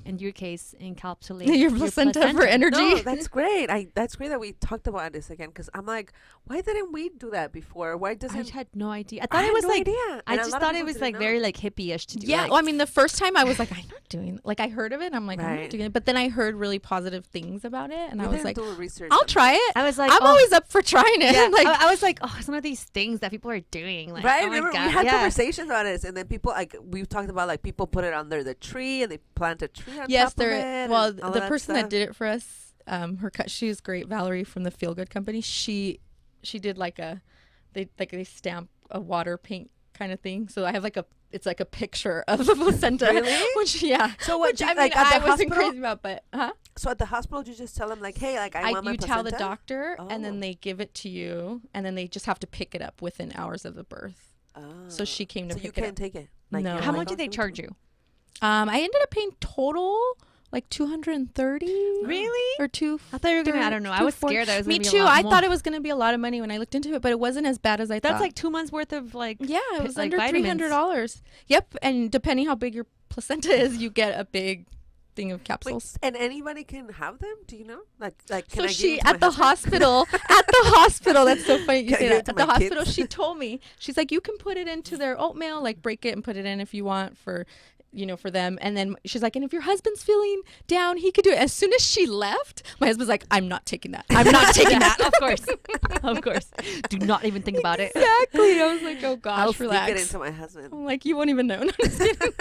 Speaker 1: in your case, encapsulate
Speaker 3: Your placenta for energy.
Speaker 2: No, that's great. That's great that we talked about this again because I'm like, why didn't we do that before? Why
Speaker 1: I
Speaker 2: doesn't?
Speaker 1: had no idea. I
Speaker 2: I
Speaker 1: thought
Speaker 2: had
Speaker 1: it was
Speaker 2: no
Speaker 1: like,
Speaker 2: idea.
Speaker 1: I
Speaker 2: And a
Speaker 1: just
Speaker 2: lot of
Speaker 1: thought it
Speaker 2: people
Speaker 1: was
Speaker 2: didn't
Speaker 1: like
Speaker 2: know.
Speaker 1: very like hippie-ish to do.
Speaker 3: Yeah.
Speaker 1: Like,
Speaker 3: Well, I mean, the first time I was like, I'm not doing, like I heard of it. I'm like, I'm
Speaker 2: Right.
Speaker 3: not doing it. But then I heard really positive things about it. And
Speaker 2: We
Speaker 3: I was
Speaker 2: didn't
Speaker 3: like,
Speaker 2: do research
Speaker 3: I'll
Speaker 2: on
Speaker 3: try it.
Speaker 1: I was like,
Speaker 3: I'm
Speaker 1: oh,
Speaker 3: always up for trying it.
Speaker 1: yeah.
Speaker 3: Like,
Speaker 1: I was like, oh, some of these things that people are doing. Like,
Speaker 2: Right,
Speaker 1: oh my
Speaker 2: remember
Speaker 1: God.
Speaker 2: we had
Speaker 1: yeah.
Speaker 2: conversations about this, and then people we've talked about like people put it under the tree and they plant a tree on
Speaker 3: yes,
Speaker 2: top of it.
Speaker 3: well,
Speaker 2: and all
Speaker 3: the
Speaker 2: that
Speaker 3: person
Speaker 2: stuff.
Speaker 3: that did it for us, she was great, Valerie from the Feel Good Company. She did like they stamp a water paint kind of thing. So I have it's like a picture of the placenta.
Speaker 2: Really?
Speaker 3: Which
Speaker 2: So what?
Speaker 3: which I mean,
Speaker 2: like at the
Speaker 3: I wasn't
Speaker 2: hospital?
Speaker 3: crazy about, but
Speaker 2: So at the hospital, you just tell them like, hey, like I want my
Speaker 3: you tell the
Speaker 2: placenta?
Speaker 3: doctor, and
Speaker 2: Oh.
Speaker 3: then they give it to you, and then they just have to pick it up within hours of the birth.
Speaker 2: Oh.
Speaker 3: So she came to
Speaker 2: So you
Speaker 3: pick it
Speaker 2: can't
Speaker 3: up.
Speaker 2: take it.
Speaker 3: No.
Speaker 2: you're
Speaker 1: How
Speaker 2: like,
Speaker 1: much
Speaker 2: "Oh,
Speaker 1: did they
Speaker 2: give it to
Speaker 1: charge
Speaker 2: me."
Speaker 1: you?
Speaker 3: I ended up paying total like 230.
Speaker 1: Really?
Speaker 3: Or two.
Speaker 1: I thought you were gonna. I don't know. I was
Speaker 3: 240.
Speaker 1: scared that it was
Speaker 3: Me
Speaker 1: gonna be
Speaker 3: too.
Speaker 1: a lot
Speaker 3: I
Speaker 1: more.
Speaker 3: thought it was gonna be a lot of money when I looked into it, but it wasn't as bad as I thought.
Speaker 1: That's like 2 months worth of like.
Speaker 3: yeah, it was
Speaker 1: like
Speaker 3: under
Speaker 1: vitamins.
Speaker 3: $300. Yep, and depending how big your placenta is, you get a big thing of
Speaker 2: Wait,
Speaker 3: capsules.
Speaker 2: and anybody can have them? Do you know? Like can
Speaker 3: So
Speaker 2: I give
Speaker 3: she
Speaker 2: it to my
Speaker 3: at the
Speaker 2: husband?
Speaker 3: hospital. That's so funny. You
Speaker 2: Can I
Speaker 3: say
Speaker 2: give
Speaker 3: that.
Speaker 2: it to
Speaker 3: At the
Speaker 2: my
Speaker 3: hospital,
Speaker 2: kids?
Speaker 3: she told me, she's like, you can put it into their oatmeal, like break it and put it in if you want for them. And then she's like, and if your husband's feeling down, he could do it. As soon as she left, my husband's like, I'm not taking that. I'm not taking that.
Speaker 1: Of course, of course. Do not even think about it.
Speaker 3: Exactly. And I was like, oh gosh,
Speaker 2: I'll sneak
Speaker 3: relax.
Speaker 2: it into my husband.
Speaker 3: I'm like, you won't even know. No, I'm just kidding.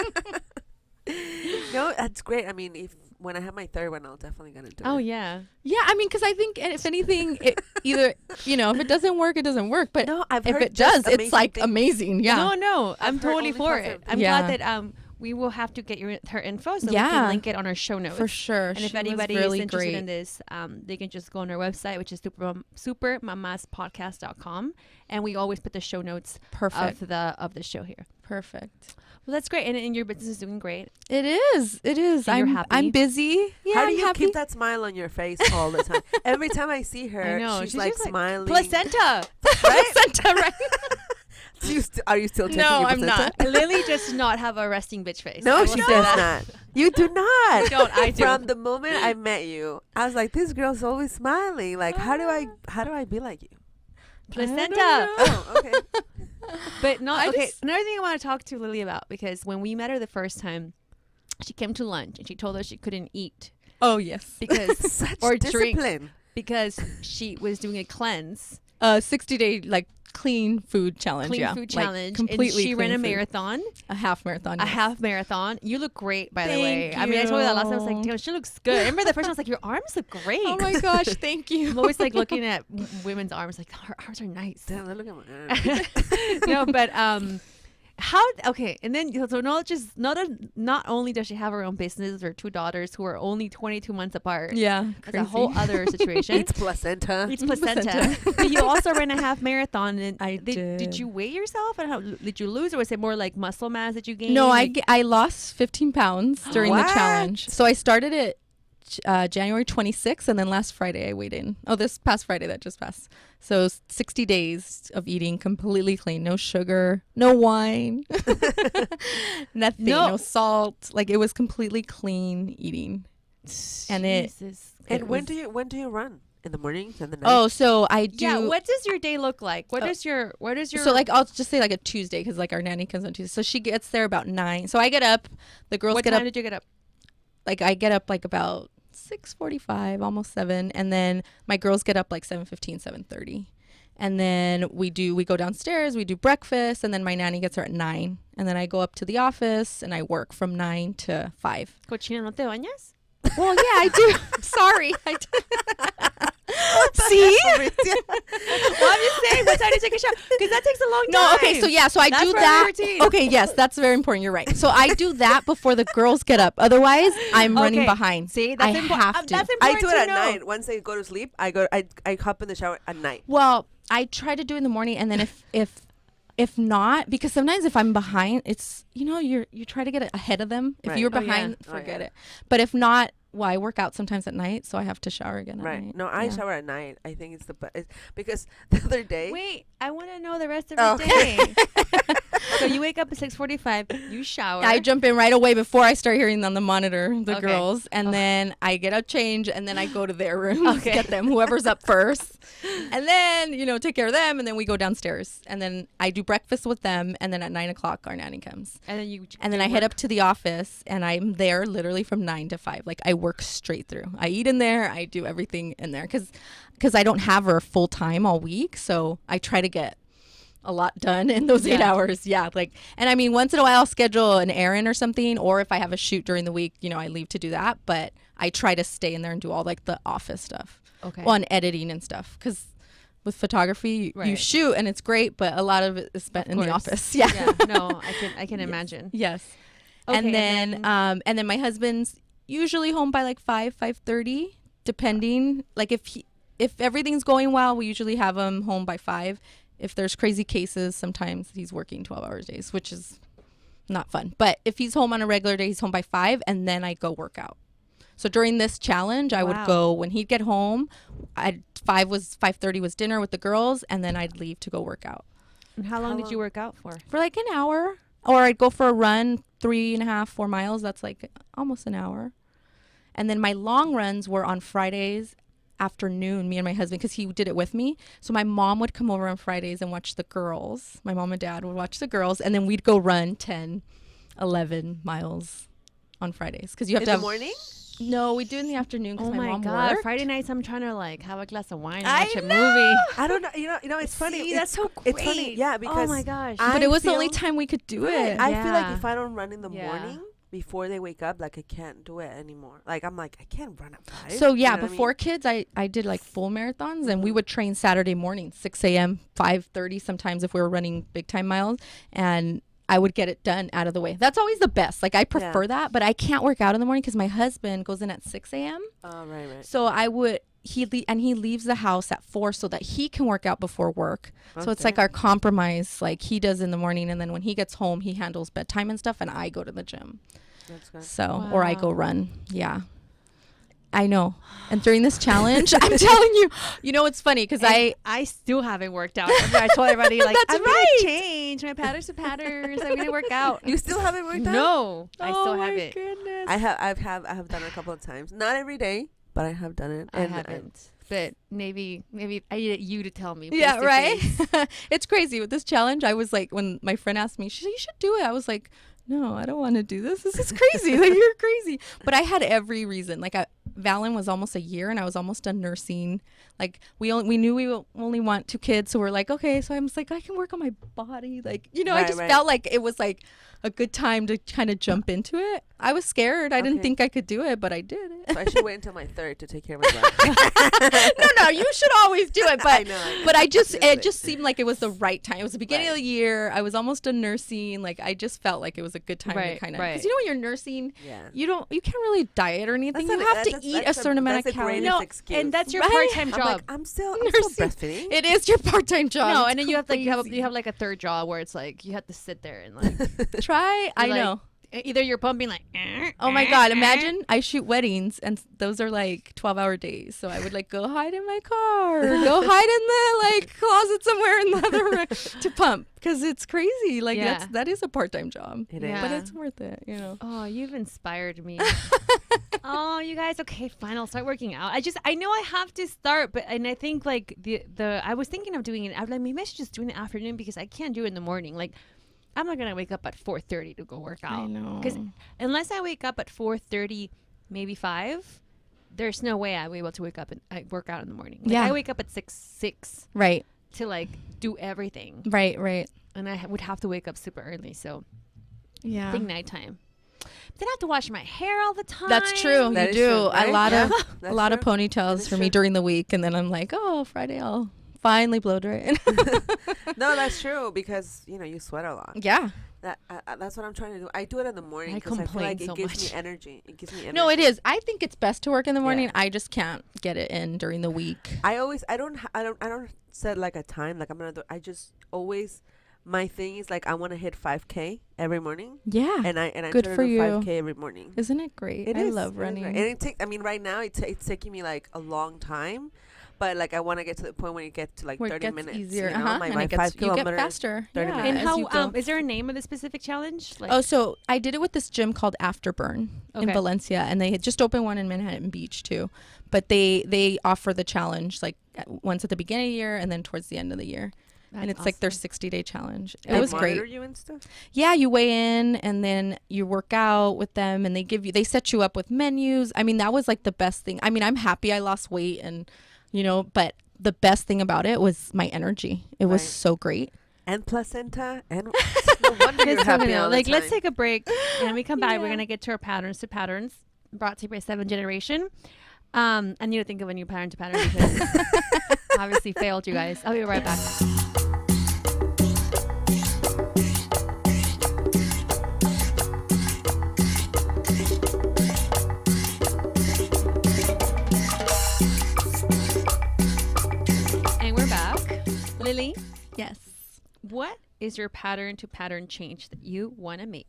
Speaker 2: No, that's great. I mean, when I have my third one, I'll definitely gonna do
Speaker 1: Oh
Speaker 2: it.
Speaker 1: yeah.
Speaker 3: Yeah, I mean, because I think if anything, it either if it doesn't work, it doesn't work. But
Speaker 2: No, I've
Speaker 3: if
Speaker 2: heard
Speaker 3: it does,
Speaker 2: just
Speaker 3: it's like
Speaker 2: things.
Speaker 3: amazing. Yeah.
Speaker 1: No, I'm
Speaker 2: I've heard
Speaker 1: totally
Speaker 2: only
Speaker 1: for
Speaker 2: positive
Speaker 1: it. I'm
Speaker 3: Yeah.
Speaker 1: glad that we will have to get her info so we
Speaker 3: Yeah.
Speaker 1: can link it on our show notes.
Speaker 3: For sure.
Speaker 1: And if
Speaker 3: She was
Speaker 1: anybody
Speaker 3: really
Speaker 1: is interested
Speaker 3: great.
Speaker 1: in this, they can just go on our website, which is supermamaspodcast.com, and we always put the show notes
Speaker 3: Perfect.
Speaker 1: of the show here.
Speaker 3: Perfect.
Speaker 1: Well, that's great, and your business is doing great.
Speaker 3: It is. It is.
Speaker 1: And you're
Speaker 3: I'm
Speaker 1: happy?
Speaker 3: I'm busy. Yeah,
Speaker 2: How do
Speaker 3: I'm
Speaker 2: you
Speaker 3: happy.
Speaker 2: keep that smile on your face all the time? Every time I see her,
Speaker 1: I know
Speaker 2: she's
Speaker 1: she's
Speaker 2: like
Speaker 1: just
Speaker 2: smiling.
Speaker 1: Placenta.
Speaker 2: Right?
Speaker 3: Placenta, right?
Speaker 2: Are you still taking
Speaker 3: No,
Speaker 2: your
Speaker 3: I'm
Speaker 2: placenta?
Speaker 3: not.
Speaker 1: Lily does not have a resting bitch face. I
Speaker 2: No,
Speaker 1: will
Speaker 2: she
Speaker 1: say
Speaker 2: does
Speaker 1: that.
Speaker 2: not. You do not.
Speaker 1: I do.
Speaker 2: From the moment I met you, I was like, this girl's always smiling. Like, how do I be like you?
Speaker 1: Placenta.
Speaker 2: Oh, okay.
Speaker 1: But no,
Speaker 3: I
Speaker 1: okay.
Speaker 3: just-
Speaker 1: Another thing I want to talk to Lily about, because when we met her the first time, she came to lunch and she told us she couldn't eat
Speaker 3: Oh yes.
Speaker 1: because
Speaker 2: Such
Speaker 1: or drink
Speaker 2: discipline.
Speaker 1: because she was doing a cleanse,
Speaker 3: 60-day like clean food challenge.
Speaker 1: clean
Speaker 3: yeah.
Speaker 1: food
Speaker 3: Like,
Speaker 1: challenge,
Speaker 3: completely.
Speaker 1: and she ran a
Speaker 3: clean food.
Speaker 1: marathon,
Speaker 3: A half marathon.
Speaker 1: a
Speaker 3: yes.
Speaker 1: half marathon. You look great, by the
Speaker 3: Thank
Speaker 1: way. I mean, I told you that last time. I was like,
Speaker 3: you.
Speaker 1: damn, she looks good. I remember the first time I was like, your arms look great.
Speaker 3: Oh my gosh! Thank you.
Speaker 1: I'm always like looking at women's arms, like her arms are nice.
Speaker 2: Damn, look at my arm.
Speaker 1: No, but and then so not only does she have her own business, her two daughters who are only 22 months apart.
Speaker 3: Yeah.
Speaker 1: That's
Speaker 3: Crazy.
Speaker 1: a whole other situation.
Speaker 2: It's placenta.
Speaker 1: It's placenta. But you also ran a half marathon, and
Speaker 3: I
Speaker 1: did
Speaker 3: did.
Speaker 1: you weigh yourself, and how did you lose, or was it more like muscle mass that you gained?
Speaker 3: No,
Speaker 1: Like-
Speaker 3: I lost 15 pounds during the
Speaker 2: What?
Speaker 3: challenge. So I started it January 26th, and then last Friday I weighed in. Oh, this past Friday that just passed. So 60 days of eating completely clean. No sugar, no wine, nothing, no salt. Like it was completely clean eating. And it-
Speaker 1: Jesus.
Speaker 2: And
Speaker 3: It
Speaker 2: when
Speaker 3: was-
Speaker 2: do you run? in the morning and the night?
Speaker 3: Oh, so I do.
Speaker 1: Yeah, what does your day look like? What is your
Speaker 3: So like I'll just say like a Tuesday because like our nanny comes on Tuesday. So she gets there about 9. So I get up. The girls
Speaker 1: what
Speaker 3: get
Speaker 1: time
Speaker 3: up.
Speaker 1: did you get up?
Speaker 3: Like I get up like about 6:45, almost 7, and then my girls get up like 7:15, 7:30. And then we go downstairs, we do breakfast, and then my nanny gets her at 9. And then I go up to the office and I work from 9 to 5.
Speaker 1: Cochina, ¿no te bañas?
Speaker 3: Well, yeah, I do. Sorry. I do. See?
Speaker 1: Well, I'm just saying, what time do you take a shower? Because that takes a long time.
Speaker 3: No, okay, so yeah, so I
Speaker 1: That's
Speaker 3: do
Speaker 1: part of
Speaker 3: that.
Speaker 1: the routine.
Speaker 3: Okay, yes, that's very important. You're right. So I do that before the girls get up. Otherwise, I'm running
Speaker 1: Okay.
Speaker 3: behind.
Speaker 1: See, that's
Speaker 3: I
Speaker 1: important.
Speaker 3: have to.
Speaker 1: That's
Speaker 2: I
Speaker 1: important
Speaker 2: do it
Speaker 1: to
Speaker 2: at
Speaker 1: know.
Speaker 2: night. Once they go to sleep, I hop in the shower at night.
Speaker 3: Well, I try to do it in the morning, and then if not, because sometimes if I'm behind, it's you try to get ahead of them. If
Speaker 2: Right.
Speaker 3: you're
Speaker 1: Oh, yeah.
Speaker 3: behind,
Speaker 2: Oh,
Speaker 3: forget
Speaker 2: yeah.
Speaker 3: it. But if not, well, I work out sometimes at night, so I have to shower again at
Speaker 2: Right.
Speaker 3: night.
Speaker 2: No, I
Speaker 3: Yeah.
Speaker 2: shower at night. I think it's the best because the other day.
Speaker 1: Wait, I want to know the rest of
Speaker 2: Oh.
Speaker 1: your day. So you wake up at 6:45, you shower.
Speaker 3: I jump in right away before I start hearing on the monitor the
Speaker 1: Okay.
Speaker 3: girls, and
Speaker 1: Oh.
Speaker 3: then I get a change, and then I go to their room,
Speaker 1: Okay.
Speaker 3: get them, whoever's up first, and then take care of them, and then we go downstairs, and then I do breakfast with them, and then at 9 o'clock our nanny comes,
Speaker 1: and then you
Speaker 3: and then I head up to the office, and I'm there literally from 9 to 5. Like I work straight through. I eat in there. I do everything in there because I don't have her full time all week, so I try to get a lot done in those 8
Speaker 1: Yeah.
Speaker 3: hours. Yeah. And I mean, once in a while I'll schedule an errand or something, or if I have a shoot during the week, I leave to do that. But I try to stay in there and do all like the office stuff.
Speaker 1: Okay.
Speaker 3: Well, and editing and stuff. Because with photography, you
Speaker 1: Right.
Speaker 3: shoot and it's great, but a lot of it is spent in the
Speaker 1: course.
Speaker 3: office. Yeah.
Speaker 1: Yeah. No, I can imagine.
Speaker 3: Yes.
Speaker 1: Okay,
Speaker 3: and then my husband's usually home by like 5:30, depending. Like if everything's going well, we usually have him home by 5. If there's crazy cases, sometimes he's working 12-hour days, which is not fun. But if he's home on a regular day, he's home by 5, and then I go work out. So during this challenge, I would
Speaker 1: Wow.
Speaker 3: go when he'd get home. 5:30 was dinner with the girls, and then I'd leave to go work out
Speaker 1: And how long did you work out for?
Speaker 3: for like an hour, or I'd go for a run, 3.5, 4 miles. That's like almost an hour. And then my long runs were on Fridays afternoon, me and my husband, because he did it with me. So my mom would come over on Fridays and watch the girls. My mom and dad would watch the girls, and then we'd go run 10, 11 miles on Fridays. Because you have
Speaker 2: In
Speaker 3: to
Speaker 2: the
Speaker 3: have
Speaker 2: morning?
Speaker 3: No, we do it in the afternoon because
Speaker 1: Oh
Speaker 3: my
Speaker 1: my
Speaker 3: mom
Speaker 1: God!
Speaker 3: worked.
Speaker 1: Friday nights, I'm trying to like have a glass of wine and
Speaker 3: I
Speaker 1: watch a
Speaker 3: know.
Speaker 1: movie.
Speaker 2: I don't know. You know, it's funny.
Speaker 1: See,
Speaker 2: It's-
Speaker 1: that's so great.
Speaker 2: It's funny, yeah, because
Speaker 1: oh my gosh.
Speaker 2: I
Speaker 3: But it was the only
Speaker 2: feel-
Speaker 3: time we could do
Speaker 2: Right.
Speaker 3: it.
Speaker 2: I feel like
Speaker 1: Yeah.
Speaker 2: if I don't run in the
Speaker 1: Yeah.
Speaker 2: morning before they wake up, like I can't do it anymore. Like I'm like I can't run at 5.
Speaker 3: So yeah,
Speaker 2: You know what I
Speaker 3: before
Speaker 2: mean?
Speaker 3: kids, I did like full marathons, and we would train Saturday morning, 6 a.m., 5:30 sometimes if we were running big time miles, and I would get it done out of the way. That's always the best. Like I prefer that, but I can't work out in the morning because my husband goes in at 6 a.m.
Speaker 2: Oh, right.
Speaker 3: So I would he leaves the house at 4 so that he can work out before work. So it's like
Speaker 2: Okay.
Speaker 3: our compromise. Like he does in the morning, and then when he gets home, he handles bedtime and stuff, and I go to the gym.
Speaker 2: That's good.
Speaker 3: So or I go
Speaker 1: Wow.
Speaker 3: run. Yeah. I know. And during this challenge, I'm telling you, it's funny because
Speaker 1: I still haven't worked out. I told everybody like
Speaker 3: That's
Speaker 1: I'm
Speaker 3: right.
Speaker 1: gonna change my patters to patters. I'm gonna work out.
Speaker 2: You still haven't worked out?
Speaker 1: No, I still
Speaker 3: Oh my
Speaker 1: have it.
Speaker 3: goodness.
Speaker 2: I have done it a couple of times. Not every day, but I have done it.
Speaker 1: I
Speaker 2: And
Speaker 1: haven't. But maybe I need you to tell me.
Speaker 3: Yeah,
Speaker 1: face to
Speaker 3: right.
Speaker 1: face.
Speaker 3: It's crazy with this challenge. I was like, when my friend asked me, she said, "You should do it." I was like, "No, I don't want to do this. This is crazy. Like you're crazy." But I had every reason. Like Valen was almost a year, and I was almost done nursing. Like we knew we only want 2 kids, so we're like, okay. So I was like, I can work on my body. Like I
Speaker 2: Right,
Speaker 3: just
Speaker 2: right.
Speaker 3: felt like it was like a good time to kind of jump into it. I was scared. I didn't
Speaker 2: Okay.
Speaker 3: think I could do it, but I did it.
Speaker 2: So I should wait until my 3rd to take care of my body.
Speaker 3: No, you should always do it. But
Speaker 2: I know.
Speaker 3: but it
Speaker 2: Seriously.
Speaker 3: just seemed like it was the right time. It was the beginning of
Speaker 2: Right.
Speaker 3: the year. I was almost done nursing. Like I just felt like it was a good time to
Speaker 1: Right,
Speaker 3: kind of
Speaker 1: right.
Speaker 3: because when you're nursing,
Speaker 2: Yeah.
Speaker 3: you can't really diet or anything.
Speaker 2: That's
Speaker 3: You
Speaker 2: not-
Speaker 3: have to
Speaker 2: that's-
Speaker 3: eat a
Speaker 2: that's
Speaker 3: certain amount
Speaker 2: that's
Speaker 3: of
Speaker 2: the
Speaker 3: calories.
Speaker 2: greatest
Speaker 1: No,
Speaker 2: excuse.
Speaker 1: and that's your
Speaker 3: Right?
Speaker 1: part-time
Speaker 2: I'm
Speaker 1: job.
Speaker 2: like, I'm still
Speaker 3: Nursing.
Speaker 2: breastfeeding.
Speaker 3: It is your part-time job.
Speaker 1: No,
Speaker 3: It's
Speaker 1: and then you have like
Speaker 3: crazy.
Speaker 1: you have like a third job where it's like you have to sit there and like
Speaker 3: try. I
Speaker 1: like,
Speaker 3: know.
Speaker 1: either you're pumping like.
Speaker 3: Oh my God. Imagine I shoot weddings and those are like 12-hour days. So I would like go hide in my car or go hide in the like closet somewhere in the other room to pump because it's crazy. Like that is a part-time job.
Speaker 2: It is.
Speaker 3: But it's worth it, you know.
Speaker 1: Oh, you've inspired me. Oh, you guys. Okay, fine. I'll start working out. I know I have to start, and I think like I was thinking of doing it. I was like, maybe I should just do it in the afternoon because I can't do it in the morning. Like, I'm not going to wake up at 4:30 to go work out.
Speaker 3: I know.
Speaker 1: Because unless I wake up at 4:30, maybe 5, there's no way I'll be able to wake up and I work out in the morning. Like, I wake up at 6
Speaker 3: Right.
Speaker 1: to like do everything.
Speaker 3: Right.
Speaker 1: And I would have to wake up super early. So
Speaker 3: Yeah.
Speaker 1: I think nighttime. Then I have to wash my hair all the time.
Speaker 3: That's true.
Speaker 2: That
Speaker 3: You
Speaker 2: is
Speaker 3: do.
Speaker 2: true, right?
Speaker 3: A lot
Speaker 2: Yeah.
Speaker 3: of
Speaker 2: That's
Speaker 3: a lot of
Speaker 2: true.
Speaker 3: ponytails
Speaker 2: That
Speaker 3: for
Speaker 2: is
Speaker 3: me
Speaker 2: true.
Speaker 3: during the week, and then I'm like, oh, Friday I'll finally blow dry it.
Speaker 2: No, that's true because you sweat a lot.
Speaker 3: Yeah.
Speaker 2: That's what I'm trying to do. I do it in the morning
Speaker 1: I
Speaker 2: because I feel like
Speaker 1: complain so
Speaker 2: it gives
Speaker 1: much.
Speaker 2: me energy. It gives me energy.
Speaker 3: No, it is. I think it's best to work in the morning.
Speaker 2: Yeah.
Speaker 3: I just can't get it in during the week.
Speaker 2: I don't set like a time like I'm gonna do. I just always. My thing is like I want to hit 5K every morning,
Speaker 3: Yeah.
Speaker 2: and I
Speaker 3: Good
Speaker 2: try to
Speaker 3: for
Speaker 2: do
Speaker 3: you.
Speaker 2: 5K every morning.
Speaker 3: Isn't it great?
Speaker 2: It
Speaker 3: I
Speaker 2: is.
Speaker 3: love
Speaker 2: It is
Speaker 3: running.
Speaker 2: great. And it takes. I mean, right now it's taking me like a long time, but like I want to get to the point where you get to like
Speaker 3: Where it
Speaker 2: 30
Speaker 3: gets
Speaker 2: minutes.
Speaker 3: easier.
Speaker 2: You know?
Speaker 3: And
Speaker 2: My
Speaker 3: it
Speaker 2: 5
Speaker 3: gets, you get
Speaker 2: kilometers.
Speaker 3: faster.
Speaker 2: 30
Speaker 3: Yeah,
Speaker 2: minutes.
Speaker 1: And
Speaker 3: as you
Speaker 1: how
Speaker 3: go.
Speaker 1: is there a name of the specific challenge? Like,
Speaker 3: Oh, so I did it with this gym called Afterburn in
Speaker 1: Okay.
Speaker 3: Valencia, and they had just opened one in Manhattan Beach too. But they offer the challenge like once at the beginning of the year and then towards the end of the year. And it's like their 60-day challenge. It
Speaker 2: They
Speaker 3: was
Speaker 2: monitor
Speaker 3: great.
Speaker 2: you and stuff.
Speaker 3: Yeah, you weigh in and then you work out with them and they set you up with menus. I mean, that was like the best thing. I mean, I'm happy I lost weight and, but the best thing about it was my energy. It was
Speaker 2: Right.
Speaker 3: so great.
Speaker 2: And placenta. And no wonder you're
Speaker 1: It's so
Speaker 2: happy
Speaker 1: good.
Speaker 2: all the
Speaker 1: Like, let's
Speaker 2: time.
Speaker 1: take a break. And when we come back, we're
Speaker 3: Yeah.
Speaker 1: going to get to our patterns to patterns brought to you by 7th Generation. I need to think of a new pattern to pattern because obviously failed you guys. I'll be right back. And we're back. Lily,
Speaker 3: Yes.
Speaker 1: what is your pattern to pattern change that you want to make?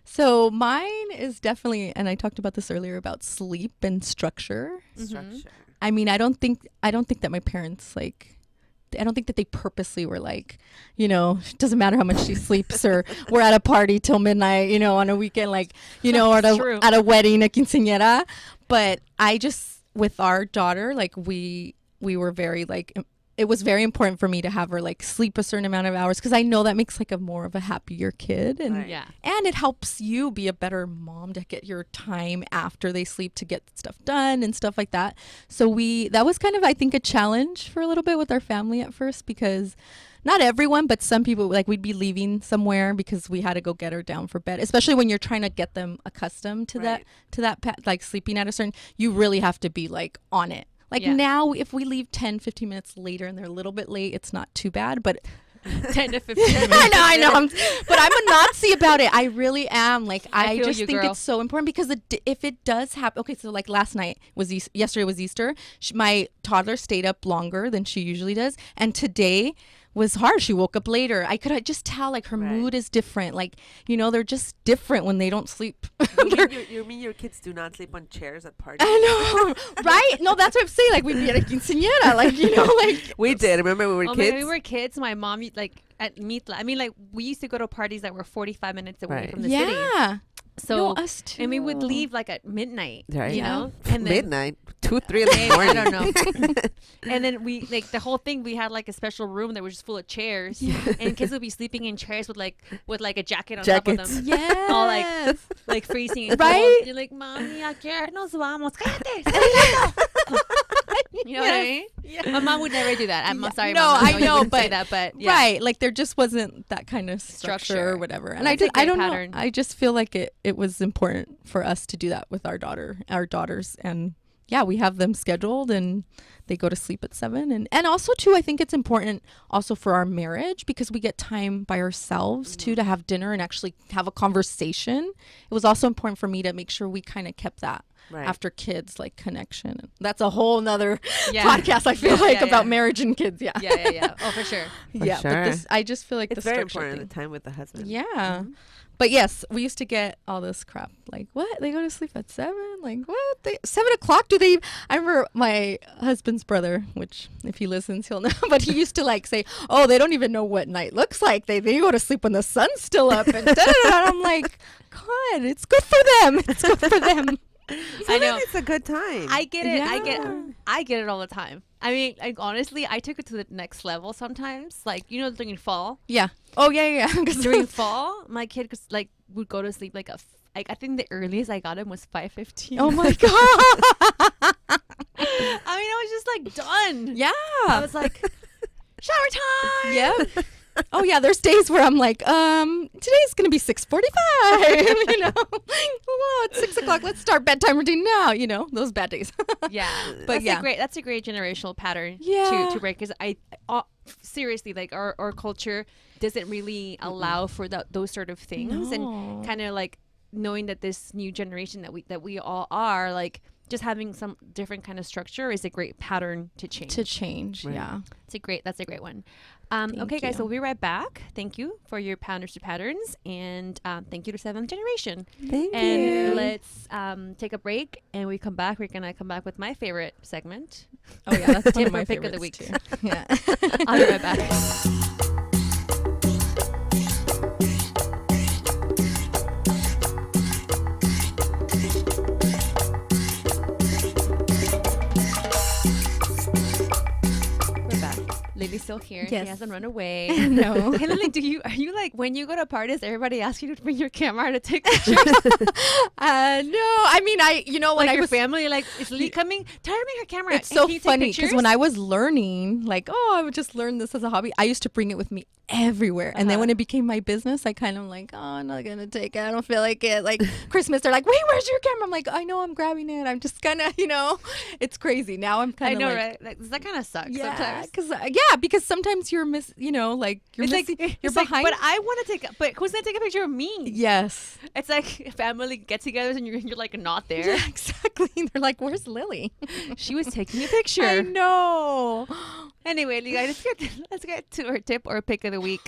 Speaker 3: So mine is definitely, and I talked about this earlier about sleep and structure.
Speaker 2: Structure.
Speaker 3: I mean, I don't think that my parents I don't think that they purposely were like, it doesn't matter how much she sleeps or we're at a party till midnight, on a weekend, like, or
Speaker 1: That's true.
Speaker 3: at a wedding, a quinceañera. But I just, with our daughter, like we were very like, it was very important for me to have her like sleep a certain amount of hours because I know that makes like a more of a happier kid and
Speaker 2: Right.
Speaker 1: Yeah.
Speaker 3: and it helps you be a better mom to get your time after they sleep to get stuff done and stuff like that. So that was kind of, I think, a challenge for a little bit with our family at first because not everyone, but some people, like we'd be leaving somewhere because we had to go get her down for bed, especially when you're trying to get them accustomed to
Speaker 2: Right.
Speaker 3: like sleeping at a certain, you really have to be like on it. Like
Speaker 1: Yeah.
Speaker 3: now, if we leave 10, 15 minutes later and they're a little bit late, it's not too bad. But
Speaker 1: 10 to 15 minutes.
Speaker 3: I know. But I'm a Nazi about it. I really am. Like, I
Speaker 1: feel
Speaker 3: just
Speaker 1: you,
Speaker 3: think
Speaker 1: girl.
Speaker 3: it's so important because if it does happen. Okay, so like last night yesterday was Easter. My toddler stayed up longer than she usually does. And today was hard. She woke up later. I could just tell like her
Speaker 2: Right.
Speaker 3: mood is different. Like, they're just different when they don't sleep.
Speaker 2: You mean your kids do not sleep on chairs at parties?
Speaker 3: I know, right? No, that's what I'm saying. Like, we'd be at a quinceañera, like, like.
Speaker 2: We did. Remember when we were
Speaker 1: Oh,
Speaker 2: kids?
Speaker 1: when we were kids, my mom, like, at Mitla, I mean, like, we used to go to parties that were 45 minutes away
Speaker 2: Right.
Speaker 1: from the city.
Speaker 3: Yeah.
Speaker 1: So,
Speaker 3: No, us too.
Speaker 1: and we would leave, like, at midnight,
Speaker 2: Right.
Speaker 1: you
Speaker 3: Yeah.
Speaker 1: know? And then,
Speaker 2: Midnight, 2, 3 in the
Speaker 1: maybe,
Speaker 2: morning.
Speaker 1: I don't know. And then we, like, the whole thing, we had, like, a special room that was just full of chairs. And kids would be sleeping in chairs with a jacket on top of
Speaker 2: Jackets.
Speaker 1: them.
Speaker 3: Yes.
Speaker 1: All, like freezing. And
Speaker 3: Right?
Speaker 1: cold. You're like, Mommy, ¿a qué hora nos vamos? Cállate. You know what I mean?
Speaker 3: Yeah.
Speaker 1: My mom would never do that. I'm sorry,
Speaker 3: No,
Speaker 1: Mom.
Speaker 3: I
Speaker 1: you
Speaker 3: know,
Speaker 1: wouldn't say
Speaker 3: but-
Speaker 1: that, but yeah.
Speaker 3: Right, like there just wasn't that kind of structure
Speaker 1: Structure.
Speaker 3: or whatever. And
Speaker 1: That's
Speaker 3: I
Speaker 1: a great
Speaker 3: don't
Speaker 1: pattern.
Speaker 3: know. I just feel like it was important for us to do that with our daughters, and yeah, we have them scheduled and they go to sleep at 7. And also too, I think it's important also for our marriage because we get time by ourselves too to have dinner and actually have a conversation. It was also important for me to make sure we kind of kept that
Speaker 2: Right.
Speaker 3: after kids, like connection. That's a whole nother
Speaker 1: Yeah.
Speaker 3: podcast I feel
Speaker 1: Yeah,
Speaker 3: like
Speaker 1: yeah,
Speaker 3: about
Speaker 1: yeah.
Speaker 3: marriage and kids. Yeah.
Speaker 1: Yeah. Oh, for sure.
Speaker 2: For
Speaker 3: Yeah,
Speaker 2: sure.
Speaker 3: but I just feel like
Speaker 2: It's
Speaker 3: the
Speaker 2: very
Speaker 3: structure
Speaker 2: important,
Speaker 3: thing.
Speaker 2: the time with the husband.
Speaker 3: Yeah. But yes, we used to get all this crap. Like, what? They go to sleep at 7? Like, what? 7 o'clock? Do they? I remember my husband's brother, which if he listens, he'll know. But he used to like say, oh, they don't even know what night looks like. They go to sleep when the sun's still up. And I'm like, God, it's good for them. It's good for them.
Speaker 2: I know. It's a good time.
Speaker 1: I get it.
Speaker 3: Yeah.
Speaker 1: I get it all the time. I mean, like, honestly, I took it to the next level sometimes. Like, during fall.
Speaker 3: Yeah. Oh, yeah.
Speaker 1: During fall, my kid would go to sleep I think the earliest I got him was 5:15.
Speaker 3: Oh my God.
Speaker 1: I mean, I was just like done.
Speaker 3: Yeah.
Speaker 1: I was like, shower time.
Speaker 3: Yeah. Oh yeah, there's days where I'm like, today's gonna be 6:45. Well, it's 6 o'clock. Let's start bedtime routine now. Those bad days.
Speaker 1: Yeah,
Speaker 3: but
Speaker 1: that's a great generational pattern.
Speaker 3: Yeah.
Speaker 1: to break, because seriously, like our culture doesn't really allow for those sort of things, and kind of like knowing that this new generation that we all are, like, just having some different kind of structure is a great pattern to change.
Speaker 3: Right. Yeah.
Speaker 1: That's a great one.
Speaker 3: Thank
Speaker 1: okay, guys,
Speaker 3: you.
Speaker 1: so we'll be right back. Thank you for your Pounders to Patterns, and thank you to Seventh Generation.
Speaker 2: Thank
Speaker 1: And
Speaker 2: you.
Speaker 1: let's take a break, and we come back. We're gonna come back with my favorite segment.
Speaker 3: Oh yeah, that's one
Speaker 1: Tip
Speaker 3: of my
Speaker 1: or pick of the
Speaker 3: favorites
Speaker 1: week.
Speaker 3: too. Yeah.
Speaker 1: I'll be right back. Lily's still here.
Speaker 3: Yes.
Speaker 1: She hasn't run away.
Speaker 3: No.
Speaker 1: Hey, Lily, are you like, when you go to parties, everybody asks you to bring your camera to take pictures?
Speaker 3: No. I mean, when
Speaker 1: Like
Speaker 3: I
Speaker 1: your
Speaker 3: was
Speaker 1: family, like, is Lily coming? Tell her to bring her camera.
Speaker 3: It's
Speaker 1: Hey,
Speaker 3: so
Speaker 1: can you take
Speaker 3: funny because
Speaker 1: pictures?
Speaker 3: when I was learning, like, I would just learn this as a hobby. I used to bring it with me everywhere. And then when it became my business, I kind of like, I'm not going to take it. I don't feel like it. Like Christmas, they're like, wait, where's your camera? I'm like, I know, I'm grabbing it. I'm just kind of, it's crazy. Now I'm kind of
Speaker 1: I know,
Speaker 3: like,
Speaker 1: right? Like, that kind of sucks
Speaker 3: yeah,
Speaker 1: sometimes.
Speaker 3: because sometimes you're you're missing, you're behind.
Speaker 1: But I want to but who's going to take a picture of me?
Speaker 3: Yes.
Speaker 1: It's like family get-togethers and you're like not there.
Speaker 3: Yeah, exactly. They're like, where's Lily?
Speaker 1: She was taking a picture.
Speaker 3: I know.
Speaker 1: Anyway, you guys, let's get to our tip or pick of the week.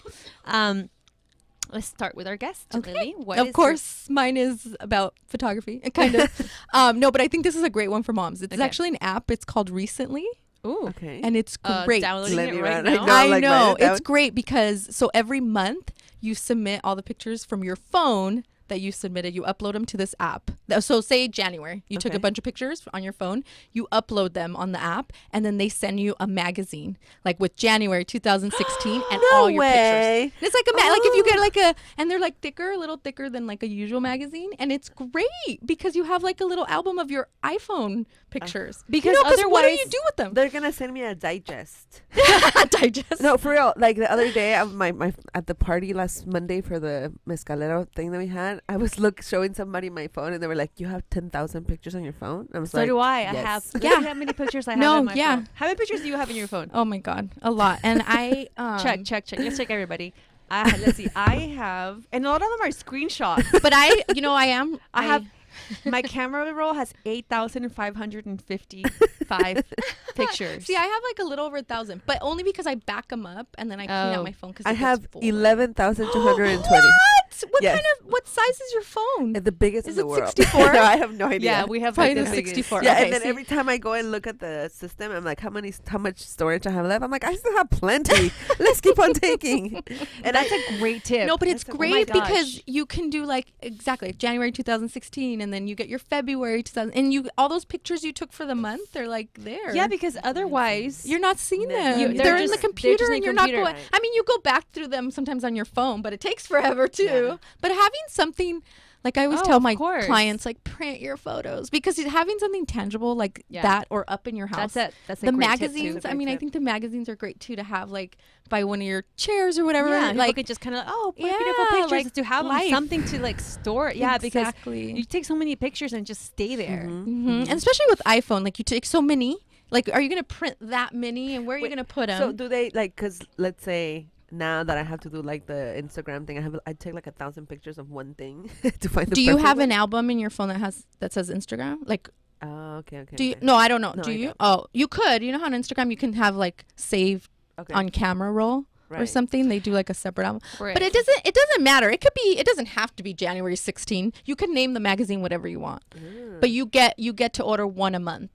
Speaker 1: Let's start with our guest, Lily.
Speaker 3: Of course, mine is about photography, kind of. No, but I think this is a great one for moms. It's actually an app. It's called Recently.
Speaker 1: Ooh.
Speaker 2: Okay.
Speaker 3: And it's great.
Speaker 1: Downloading
Speaker 2: Let
Speaker 1: it
Speaker 2: me
Speaker 1: right
Speaker 2: run.
Speaker 1: now.
Speaker 3: I
Speaker 2: like,
Speaker 3: know.
Speaker 2: write it down.
Speaker 3: It's great because every month you submit all the pictures from your phone that you submitted. You upload them to this app. So say January, you took a bunch of pictures on your phone, you upload them on the app, and then they send you a magazine, like with January 2016 and
Speaker 2: No
Speaker 3: all your
Speaker 2: way.
Speaker 3: pictures. It's like like if you get and they're like a little thicker than like a usual magazine, and it's great because you have like a little album of your iPhone pictures.
Speaker 1: Because
Speaker 3: what do
Speaker 1: otherwise-
Speaker 3: you do with them?
Speaker 2: They're gonna send me a digest.
Speaker 3: Digest.
Speaker 2: No, for real. Like the other day, my at the party last Monday for the mezcalero thing that we had, I was showing somebody my phone, and they were like, "You have 10,000 pictures on your phone." I was
Speaker 1: So
Speaker 2: like,
Speaker 1: do I.
Speaker 2: yes.
Speaker 1: I have.
Speaker 3: Yeah.
Speaker 1: Look at how many pictures I have
Speaker 3: No,
Speaker 1: on my
Speaker 3: yeah.
Speaker 1: phone. How many pictures do you have in your phone?
Speaker 3: Oh my God, a lot. And I
Speaker 1: Check. Let's check everybody. Let's see. I have, and a lot of them are screenshots.
Speaker 3: But I am.
Speaker 1: I have. My camera roll has 8,555 pictures.
Speaker 3: See, I have like a little over 1,000, but only because I back them up and then I clean
Speaker 1: Oh.
Speaker 3: out my phone because
Speaker 2: I have
Speaker 3: 11,220.
Speaker 2: 11,220.
Speaker 3: What
Speaker 2: Yes.
Speaker 3: what size is your phone?
Speaker 2: The biggest
Speaker 3: Is
Speaker 2: in the
Speaker 3: it
Speaker 2: world.
Speaker 3: 64?
Speaker 2: No, I have no idea.
Speaker 1: Yeah, we have
Speaker 3: Probably
Speaker 1: like
Speaker 3: the
Speaker 1: the biggest.
Speaker 3: 64.
Speaker 2: Yeah,
Speaker 3: Okay,
Speaker 2: and then
Speaker 3: see?
Speaker 2: every time I go and look at the system, I'm like, how much storage I have left? I'm like, I still have plenty. Let's keep on taking.
Speaker 1: And that's a great tip.
Speaker 3: No, but it's
Speaker 2: That's a-
Speaker 3: great
Speaker 1: oh my
Speaker 3: because
Speaker 1: gosh.
Speaker 3: you can do like exactly January 2016, and then you get your February 2000, and all those pictures you took for the month, they're like there.
Speaker 1: Yeah, because otherwise
Speaker 3: You're not seeing
Speaker 2: No,
Speaker 3: them.
Speaker 1: they're
Speaker 3: they're in
Speaker 1: just-
Speaker 3: the
Speaker 1: they're
Speaker 3: computer,
Speaker 1: just in
Speaker 3: and
Speaker 1: your
Speaker 3: you're not
Speaker 1: computer.
Speaker 3: going. I mean, you go back through them sometimes on your phone, but it takes forever too.
Speaker 2: Yeah.
Speaker 3: But having something, like I always
Speaker 1: Oh,
Speaker 3: tell
Speaker 1: of
Speaker 3: my
Speaker 1: course.
Speaker 3: clients, like print your photos because having something tangible like
Speaker 1: Yeah.
Speaker 3: that or up in your house.
Speaker 1: that's a
Speaker 3: The
Speaker 1: great tip, too.
Speaker 3: magazines.
Speaker 2: That's a
Speaker 3: I
Speaker 2: great
Speaker 3: mean, I
Speaker 2: tip.
Speaker 3: think the magazines are great too to have like by one of your chairs or whatever.
Speaker 1: Yeah, people
Speaker 3: like
Speaker 1: could just kind of put
Speaker 3: Yeah,
Speaker 1: beautiful pictures
Speaker 3: like
Speaker 1: to have
Speaker 3: life.
Speaker 1: something to like store. Yeah,
Speaker 3: exactly.
Speaker 1: because you take so many pictures and just stay there.
Speaker 3: And especially with iPhone, like you take so many. Like, are you gonna print that many, and where are you
Speaker 2: Wait,
Speaker 3: gonna put them?
Speaker 2: So do they like? Because let's say now that I have to do like the Instagram thing, I take like 1,000 pictures of one thing to find the
Speaker 3: do you
Speaker 2: perfect
Speaker 3: have
Speaker 2: one.
Speaker 3: an album in your phone that says Instagram? Like,
Speaker 2: Oh, okay.
Speaker 3: do you?
Speaker 2: okay.
Speaker 3: No, I don't know.
Speaker 2: No,
Speaker 3: do
Speaker 2: I
Speaker 3: you?
Speaker 2: don't.
Speaker 3: Oh, you could. You know how on Instagram you can have like save
Speaker 2: Okay.
Speaker 3: on camera roll. or something. They do like a separate album.
Speaker 1: Right.
Speaker 3: But it doesn't matter. It doesn't have to be January 16. You can name the magazine whatever you want. But you get to order one a month.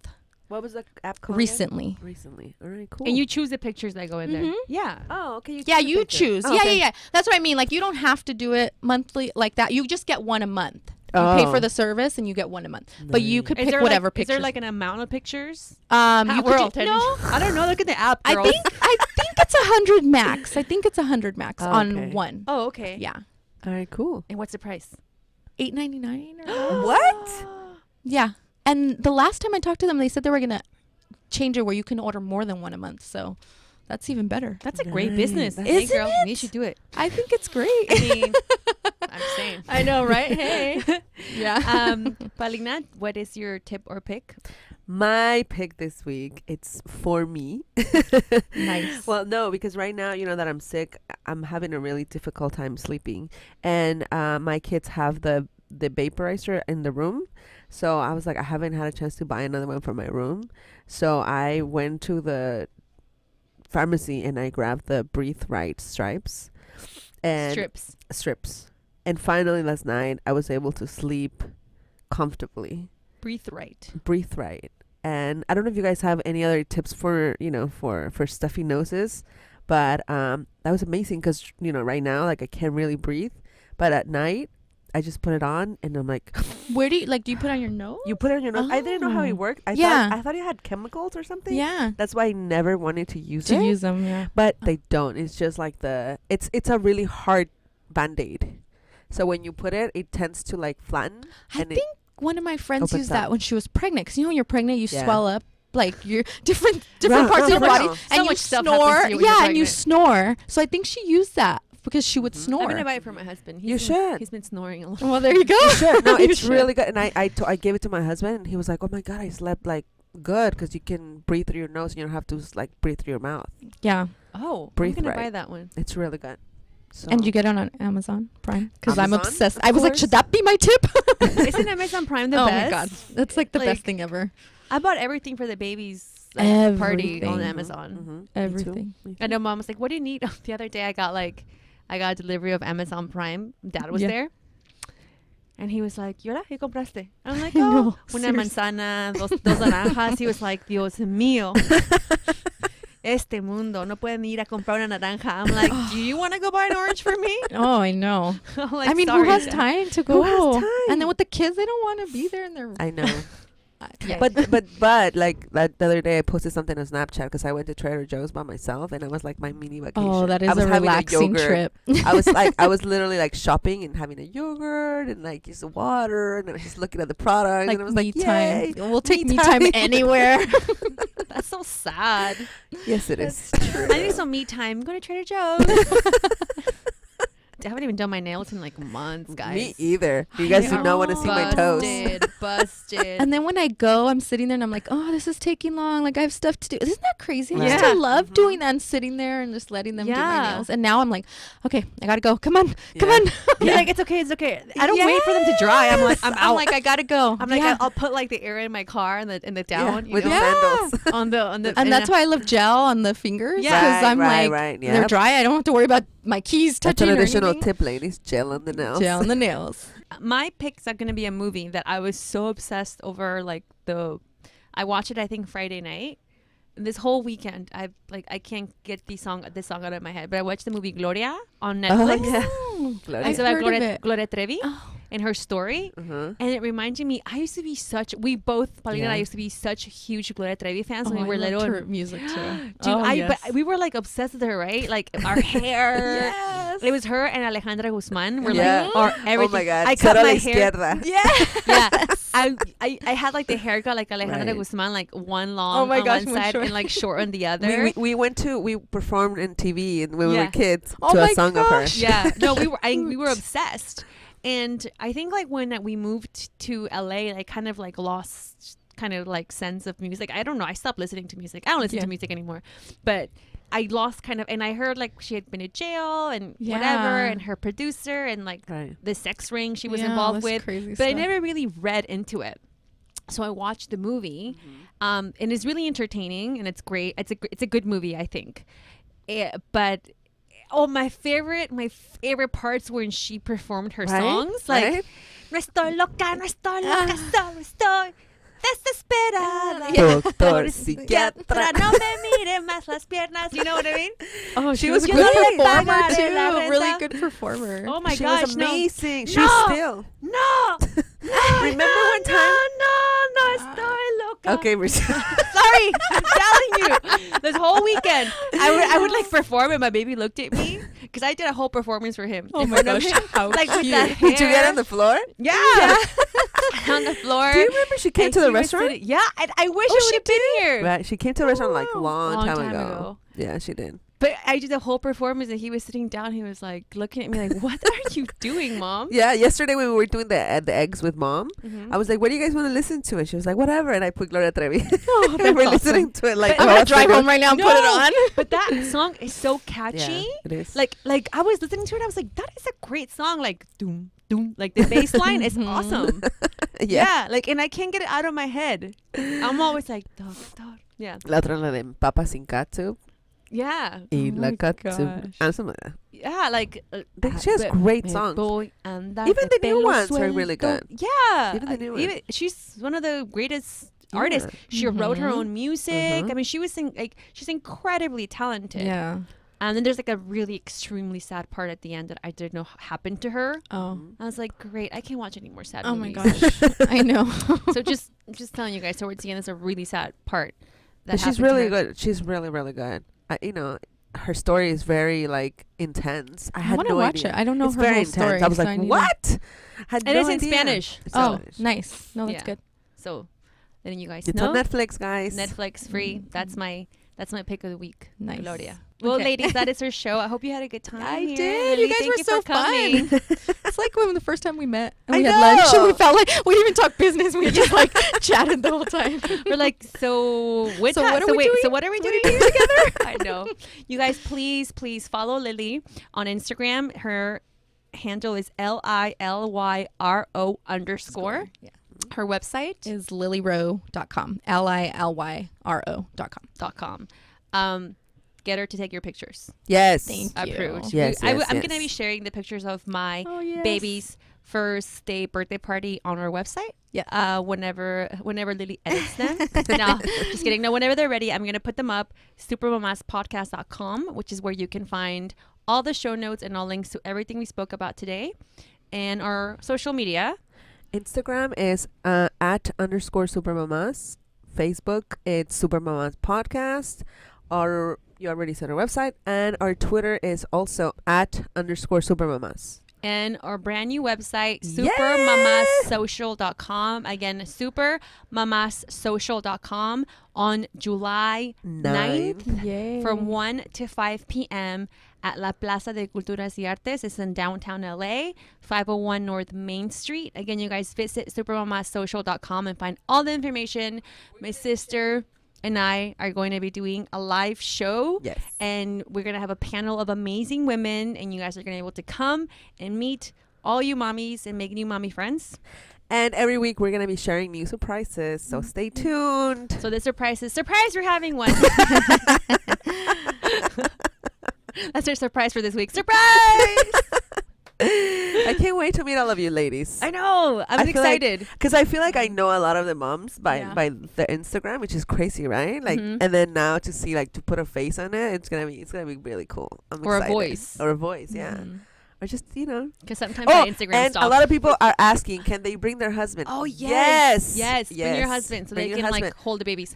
Speaker 2: What was the app called?
Speaker 3: Recently.
Speaker 2: All right, cool.
Speaker 1: And you choose the pictures that go in there.
Speaker 3: Yeah.
Speaker 2: Oh, okay.
Speaker 3: Yeah, you choose.
Speaker 2: Oh, okay.
Speaker 3: Yeah. That's what I mean. Like, you don't have to do it monthly like that. You just get one a month. You pay for the service and you get one a month. But you could pick whatever pictures.
Speaker 1: Is there like an amount of pictures?
Speaker 3: You could
Speaker 1: no, I don't know. Look at the app,
Speaker 3: I
Speaker 1: girls.
Speaker 3: think it's 100 max. I think it's 100 max on one.
Speaker 1: Oh, okay.
Speaker 3: Yeah.
Speaker 2: All right, cool.
Speaker 1: And what's the price?
Speaker 3: $8.99 or
Speaker 2: What?
Speaker 3: Yeah. And the last time I talked to them, they said they were going to change it where you can order more than one a month. So that's even better.
Speaker 1: That's a great business.
Speaker 2: Isn't
Speaker 1: Hey, girl,
Speaker 3: it?
Speaker 1: you should do it.
Speaker 3: I think it's great.
Speaker 1: I mean, I'm saying.
Speaker 3: I know, right? Hey. Yeah.
Speaker 1: Paulina, what is your tip or pick?
Speaker 2: My pick this week, it's for me.
Speaker 3: Nice.
Speaker 2: Well, no, because right now, you know that I'm sick. I'm having a really difficult time sleeping. And my kids have the vaporizer in the room. So I was like, I haven't had a chance to buy another one for my room. So I went to the pharmacy and I grabbed the Breathe Right strips. And strips. And finally last night, I was able to sleep comfortably.
Speaker 1: Breathe Right.
Speaker 2: Breathe Right. And I don't know if you guys have any other tips for, for stuffy noses, but that was amazing because, right now, like I can't really breathe, but at night I just put it on and I'm like,
Speaker 3: where do you put it on your nose?
Speaker 2: you put it on your nose. I didn't know how it worked. I thought it had chemicals or something.
Speaker 3: Yeah.
Speaker 2: That's why I never wanted to use it.
Speaker 3: Yeah.
Speaker 2: But they don't. It's just like it's a really hard Band-Aid. So when you put it, it tends to like flatten.
Speaker 3: I think one of my friends used that
Speaker 2: up.
Speaker 3: when she was pregnant. Because when you're pregnant, you
Speaker 2: Yeah.
Speaker 3: swell up like your different parts of your body,
Speaker 2: So
Speaker 3: and you
Speaker 1: much stuff
Speaker 3: snore.
Speaker 1: happens to you when you're
Speaker 3: And you
Speaker 1: pregnant.
Speaker 3: snore. So I think she used that because she would snore.
Speaker 1: I'm going to buy it for my husband.
Speaker 2: You should.
Speaker 1: He's been snoring a lot.
Speaker 3: Well, there you go.
Speaker 2: You should. No,
Speaker 3: You
Speaker 2: it's
Speaker 3: should.
Speaker 2: really good. And I gave it to my husband and he was like, oh my God, I slept like good because you can breathe through your nose and you don't have to like breathe through your mouth.
Speaker 3: Yeah.
Speaker 1: Oh,
Speaker 2: Breathe
Speaker 1: I'm going to
Speaker 2: Right.
Speaker 1: buy that one.
Speaker 2: It's really good. So
Speaker 3: And you get it on Amazon Prime? Because I'm
Speaker 2: Amazon,
Speaker 3: obsessed.
Speaker 2: of
Speaker 3: I was like,
Speaker 2: course.
Speaker 3: should that be my tip?
Speaker 1: Isn't Amazon Prime the best?
Speaker 3: Oh my God. That's like the
Speaker 1: Like,
Speaker 3: best thing ever.
Speaker 1: I bought everything for the baby's party
Speaker 3: Everything.
Speaker 1: on Amazon.
Speaker 3: Everything.
Speaker 1: I know mom was like, what do you need? The other day I got a delivery of Amazon Prime. Dad was there. And he was like, ¿Y ahora qué compraste? I'm like,
Speaker 3: I
Speaker 1: oh,
Speaker 3: know,
Speaker 1: una
Speaker 3: seriously.
Speaker 1: manzana, dos naranjas. He was like, Dios mío. Este mundo, no pueden ir a comprar una naranja. I'm like, do you want to go buy an orange for me?
Speaker 3: Oh, I know.
Speaker 1: I'm like,
Speaker 3: I mean,
Speaker 1: sorry,
Speaker 3: who has
Speaker 1: Dad.
Speaker 3: time to go?
Speaker 2: Who has time?
Speaker 3: And then with the kids, they don't want to be there, and they're.
Speaker 2: I know.
Speaker 3: Yeah.
Speaker 2: But like the other day I posted something on Snapchat because I went to Trader Joe's by myself and I was like my mini vacation.
Speaker 3: Oh, that is
Speaker 2: I was
Speaker 3: a
Speaker 2: having
Speaker 3: relaxing
Speaker 2: yogurt.
Speaker 3: trip.
Speaker 2: I was literally like shopping and having a yogurt and like just water and I was just looking at the product
Speaker 3: Like
Speaker 2: and I was
Speaker 3: me
Speaker 2: like, yay.
Speaker 3: time. We'll take
Speaker 2: me
Speaker 3: me time
Speaker 2: time.
Speaker 3: anywhere.
Speaker 1: That's so sad.
Speaker 2: Yes, it is.
Speaker 1: I need some me time. I'm going to Trader Joe's. I haven't even done my nails in like months, guys.
Speaker 2: Me either. You guys do not want to see my toes.
Speaker 1: Busted.
Speaker 3: And then when I go, I'm sitting there and I'm like, oh, this is taking long. Like I have stuff to do. Isn't that crazy? I used
Speaker 1: Yeah.
Speaker 3: to love doing that and sitting there and just letting them do my
Speaker 1: Yeah.
Speaker 3: nails. And now I'm like, okay, I gotta go. Come on, come
Speaker 2: Yeah.
Speaker 3: on.
Speaker 1: You're like, it's okay. I don't wait for them to dry. I'm like, I'm out.
Speaker 3: I'm like, I gotta go.
Speaker 1: I'm like,
Speaker 3: Yeah.
Speaker 1: I'll put like the air in my car and the down, you
Speaker 2: with
Speaker 1: know,
Speaker 2: the sandals.
Speaker 1: on the
Speaker 3: and that's why I love gel on the fingers.
Speaker 1: Yeah.
Speaker 3: Because I'm like,
Speaker 2: right.
Speaker 3: they're dry. I don't have to worry about my keys
Speaker 2: That's
Speaker 3: touching
Speaker 2: an
Speaker 3: or
Speaker 2: additional
Speaker 3: anything.
Speaker 2: tip, ladies. Gel on the nails.
Speaker 3: Gel on the nails.
Speaker 1: my picks are gonna be a movie that I was so obsessed over. I watched it I think Friday night. This whole weekend, I can't get this song out of my head. But I watched the movie Gloria on Netflix.
Speaker 3: Oh,
Speaker 2: Gloria.
Speaker 3: I've
Speaker 1: It's about
Speaker 3: heard of it.
Speaker 1: Gloria Trevi
Speaker 3: Oh.
Speaker 1: and her story.
Speaker 2: Uh-huh.
Speaker 1: And it reminded me, I used to be Paulina and I
Speaker 2: Yeah.
Speaker 1: used to be such huge Gloria Trevi fans when
Speaker 3: Oh,
Speaker 1: we were
Speaker 3: I
Speaker 1: little.
Speaker 3: loved
Speaker 1: and-
Speaker 3: her music too.
Speaker 1: Dude, but we were like obsessed with her, right? Like our hair.
Speaker 3: Yes.
Speaker 1: It was her and Alejandra Guzman were
Speaker 2: Yeah.
Speaker 1: like, or everything.
Speaker 2: Oh my God.
Speaker 1: I cut
Speaker 2: Cero a
Speaker 1: my
Speaker 2: la
Speaker 1: hair.
Speaker 2: izquierda.
Speaker 1: Yeah. I had like the haircut like Alejandra
Speaker 2: Right.
Speaker 1: Guzman, like one long
Speaker 3: Oh my
Speaker 1: on
Speaker 3: gosh,
Speaker 1: one
Speaker 3: one
Speaker 1: side
Speaker 3: short.
Speaker 1: and like short on the other.
Speaker 2: We performed in TV and when we
Speaker 1: Yeah.
Speaker 2: were kids
Speaker 3: Oh
Speaker 2: to a
Speaker 3: my
Speaker 2: song of her.
Speaker 3: gosh.
Speaker 1: Yeah. No, we were obsessed. And I think like when we moved to LA, I kind of like lost kind of like sense of music. I don't know. I stopped listening to music. I don't listen
Speaker 3: Yeah.
Speaker 1: to music anymore. But I lost kind of, and I heard like she had been in jail and
Speaker 3: Yeah.
Speaker 1: whatever, and her producer and like
Speaker 2: Right.
Speaker 1: the sex ring she was
Speaker 3: Yeah,
Speaker 1: involved
Speaker 3: that's
Speaker 1: with.
Speaker 3: crazy
Speaker 1: But I
Speaker 3: stuff.
Speaker 1: never really read into it. So I watched the movie, and it's really entertaining and it's great. It's a good movie, I think. But my favorite parts when she performed her
Speaker 2: Right?
Speaker 1: songs. Like,
Speaker 2: Right?
Speaker 1: no estoy loca, solo estoy desesperada.
Speaker 2: Doctor, psiquiatra.
Speaker 1: No me mire más las piernas. You know what I mean?
Speaker 3: Oh,
Speaker 2: She
Speaker 3: she
Speaker 2: was
Speaker 3: was a
Speaker 2: good.
Speaker 3: good performer
Speaker 1: Pagaré la
Speaker 3: too.
Speaker 1: renta.
Speaker 3: Really good performer.
Speaker 1: Oh my
Speaker 2: She
Speaker 1: gosh,
Speaker 2: was amazing. She's
Speaker 1: No.
Speaker 2: still.
Speaker 1: no.
Speaker 2: Remember one time?
Speaker 1: No estoy loca.
Speaker 2: Okay, Bricia.
Speaker 1: Sorry, I'm telling you. This whole weekend, I would like perform, and my baby looked at me because I did a whole performance for him.
Speaker 3: Oh
Speaker 1: in
Speaker 3: my
Speaker 1: front of
Speaker 3: gosh,
Speaker 1: him.
Speaker 3: how
Speaker 1: Like with
Speaker 3: cute.
Speaker 1: the hair.
Speaker 2: Did you get on the floor?
Speaker 1: Yeah. On the floor.
Speaker 2: Do you remember she came
Speaker 1: And
Speaker 2: to the
Speaker 1: he was
Speaker 2: restaurant?
Speaker 1: sitting- yeah, and I wish
Speaker 2: Oh,
Speaker 1: I
Speaker 2: she
Speaker 1: would have been here.
Speaker 2: Right, she came to the restaurant like
Speaker 3: wow.
Speaker 2: long time ago.
Speaker 1: ago.
Speaker 2: Yeah, she did.
Speaker 1: But I did the whole performance, and he was sitting down. He was like looking at me like, "What are you doing, Mom?"
Speaker 2: Yeah, yesterday when we were doing the eggs with Mom,
Speaker 1: Mhm.
Speaker 2: I was like, "What do you guys want to listen to?" And she was like, "Whatever." And I put Gloria Trevi.
Speaker 3: Oh,
Speaker 2: And we're
Speaker 3: that's
Speaker 2: listening to it like.
Speaker 1: But
Speaker 3: I'm
Speaker 2: all
Speaker 3: gonna drive
Speaker 2: afternoon.
Speaker 3: home right now and put it
Speaker 1: No.
Speaker 3: on.
Speaker 1: But that song is so catchy.
Speaker 2: Yeah, it is.
Speaker 1: Like I was listening to it, I was like, that is a great song. Like doom doom, like the bass line is
Speaker 3: Mhm.
Speaker 1: awesome.
Speaker 2: yeah.
Speaker 1: Like, and I can't get it out of my head. I'm always like, doctor. Yeah,
Speaker 2: La otra la de Papa sin catsup
Speaker 1: yeah,
Speaker 2: y
Speaker 3: Oh
Speaker 2: la
Speaker 3: my
Speaker 2: catsup.
Speaker 3: gosh.
Speaker 2: And something like that.
Speaker 1: yeah. Like
Speaker 2: She has great
Speaker 1: me
Speaker 2: songs.
Speaker 1: voy a andar
Speaker 2: Even
Speaker 1: de
Speaker 2: the new
Speaker 1: pelo
Speaker 2: ones are really
Speaker 1: suelto.
Speaker 2: good.
Speaker 1: Yeah,
Speaker 2: Even the new ones.
Speaker 1: she's one of the greatest
Speaker 2: Yeah.
Speaker 1: artists. She wrote her
Speaker 3: Mhm.
Speaker 1: own music.
Speaker 2: Mhm.
Speaker 1: I mean, she's incredibly talented.
Speaker 3: Yeah.
Speaker 1: And then there's like a really extremely sad part at the end that I didn't know happened to her.
Speaker 3: Oh.
Speaker 1: I was like, great, I can't watch any more sad
Speaker 3: Oh my
Speaker 1: movies.
Speaker 3: gosh. I know.
Speaker 1: So just telling you guys, towards the end, there's a really sad part. That
Speaker 2: But she's
Speaker 1: happened to
Speaker 2: really
Speaker 1: her.
Speaker 2: good. She's really, really good. Her story is very like intense. I
Speaker 3: I
Speaker 2: had
Speaker 3: want to
Speaker 2: no
Speaker 3: watch
Speaker 2: idea.
Speaker 3: it. I don't know
Speaker 2: It's
Speaker 3: her
Speaker 2: very
Speaker 3: whole
Speaker 2: intense.
Speaker 3: story.
Speaker 2: I was
Speaker 3: so
Speaker 2: like,
Speaker 3: need to-
Speaker 2: what? Had
Speaker 1: And
Speaker 2: no
Speaker 1: it's in
Speaker 2: idea.
Speaker 1: Spanish.
Speaker 2: It's
Speaker 3: Oh,
Speaker 2: Spanish.
Speaker 3: nice. No, that's
Speaker 1: Yeah.
Speaker 3: good.
Speaker 1: So letting you guys
Speaker 2: It's
Speaker 1: know.
Speaker 2: on Netflix, guys.
Speaker 1: Netflix free. That's my pick of the week.
Speaker 3: Nice.
Speaker 1: Gloria. Well,
Speaker 3: Okay.
Speaker 1: ladies, that is our show. I hope you had a good time.
Speaker 3: I
Speaker 1: here.
Speaker 3: did.
Speaker 1: Lily,
Speaker 3: You guys
Speaker 1: thank
Speaker 3: were so
Speaker 1: for coming.
Speaker 3: It's like when the first time we met and
Speaker 2: I
Speaker 3: we had lunch and we
Speaker 2: know.
Speaker 3: felt like we didn't even talk business. We just like chatted the whole time.
Speaker 1: We're like, so what?
Speaker 3: So what are we
Speaker 1: wait,
Speaker 3: doing?
Speaker 1: so what are we doing here together? I know. You guys, please follow Lily on Instagram. Her handle is LILYRO_.
Speaker 3: Yeah.
Speaker 1: Her website
Speaker 3: Is lilyro.com. LILYRO.com.
Speaker 1: Get her to take your pictures.
Speaker 2: Yes.
Speaker 3: Thank you.
Speaker 1: Approved.
Speaker 2: Yes,
Speaker 1: I'm
Speaker 2: yes,
Speaker 1: going to be
Speaker 2: yes.
Speaker 1: sharing the pictures of my
Speaker 3: Oh, yes.
Speaker 1: baby's first day birthday party on our website.
Speaker 3: Yeah.
Speaker 1: Whenever Lily edits them. No, just kidding. No, whenever they're ready, I'm going to put them up. supermamaspodcast.com, which is where you can find all the show notes and all links to everything we spoke about today. And our social media.
Speaker 2: Instagram is @_supermamas. Facebook, it's Super Mamás Podcast. You already said our website. And our Twitter is also @_supermamas.
Speaker 1: And our brand new website,
Speaker 2: Yeah!
Speaker 1: supermamassocial.com. Again, supermamassocial.com on July 9th
Speaker 3: Yay.
Speaker 1: from 1 to 5 p.m. at La Plaza de Culturas y Artes. It's in downtown LA, 501 North Main Street. Again, you guys visit supermamassocial.com and find all the information. My sister and I are going to be doing a live show.
Speaker 2: Yes.
Speaker 1: And we're going to have a panel of amazing women, and you guys are going to be able to come and meet all you mommies and make new mommy friends.
Speaker 2: And every week we're going to be sharing new surprises. So stay tuned.
Speaker 1: So the surprise, we're having one. That's our surprise for this week. Surprise!
Speaker 2: I can't wait to meet all of you ladies.
Speaker 1: I know. I'm
Speaker 2: I feel like-
Speaker 1: excited.
Speaker 2: Because I feel like I know a lot of the moms by
Speaker 3: Yeah.
Speaker 2: the Instagram, which is crazy, right? Like,
Speaker 1: Mhm.
Speaker 2: and then now to see to put a face on it, it's gonna be really cool. I'm
Speaker 1: Or a
Speaker 2: excited.
Speaker 1: voice.
Speaker 2: or a voice, yeah,
Speaker 3: Mhm.
Speaker 2: or just
Speaker 1: Because sometimes
Speaker 2: Oh,
Speaker 1: my Instagram
Speaker 2: and
Speaker 1: stops.
Speaker 2: a lot of people are asking, can they bring their husband?
Speaker 1: Oh, yes.
Speaker 2: yes,
Speaker 1: Bring your husband so
Speaker 2: Bring
Speaker 1: they
Speaker 2: your
Speaker 1: can
Speaker 2: husband.
Speaker 1: like hold the babies.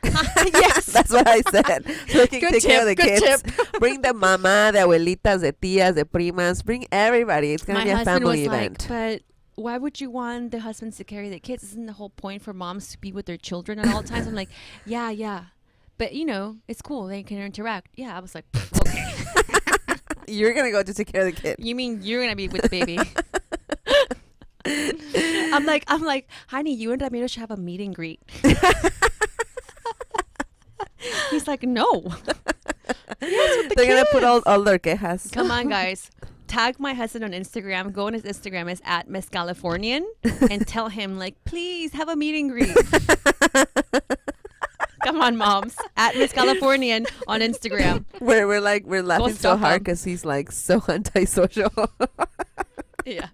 Speaker 2: Yes, that's what I said. So they can
Speaker 3: Good
Speaker 2: take care of the
Speaker 3: tip, good
Speaker 2: kids. Bring the mama, the abuelitas, the tías, the primas. Bring everybody. It's gonna
Speaker 1: My
Speaker 2: be a
Speaker 1: husband was
Speaker 2: family
Speaker 1: like,
Speaker 2: event.
Speaker 1: but why would you want the husbands to carry the kids? Isn't the whole point for moms to be with their children at all times? I'm like, yeah. But, it's cool. They can interact. Yeah, I was like, okay.
Speaker 2: You're gonna go to take care of the kid.
Speaker 1: You mean you're going to be with the baby? I'm like, honey, you and Ramiro should have a meet and greet. He's like, no.
Speaker 2: They're gonna put all their quejas.
Speaker 1: Come on, guys. Tag my husband on Instagram. Go on his Instagram. It's @MesCalifornian and tell him, like, please have a meet and greet. Come on, moms. At Miss Californian on Instagram.
Speaker 2: We're laughing so
Speaker 1: stalk
Speaker 2: hard
Speaker 1: him.
Speaker 2: because he's like so antisocial.
Speaker 1: Yeah.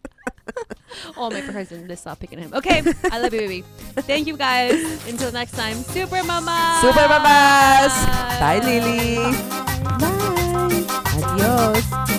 Speaker 1: Oh, my person. Let's stop picking him. Okay. I love you, baby. Thank you, guys. Until next time. Super Mama.
Speaker 2: Super Mamas. Bye, Lily.
Speaker 3: Bye.
Speaker 2: Adios.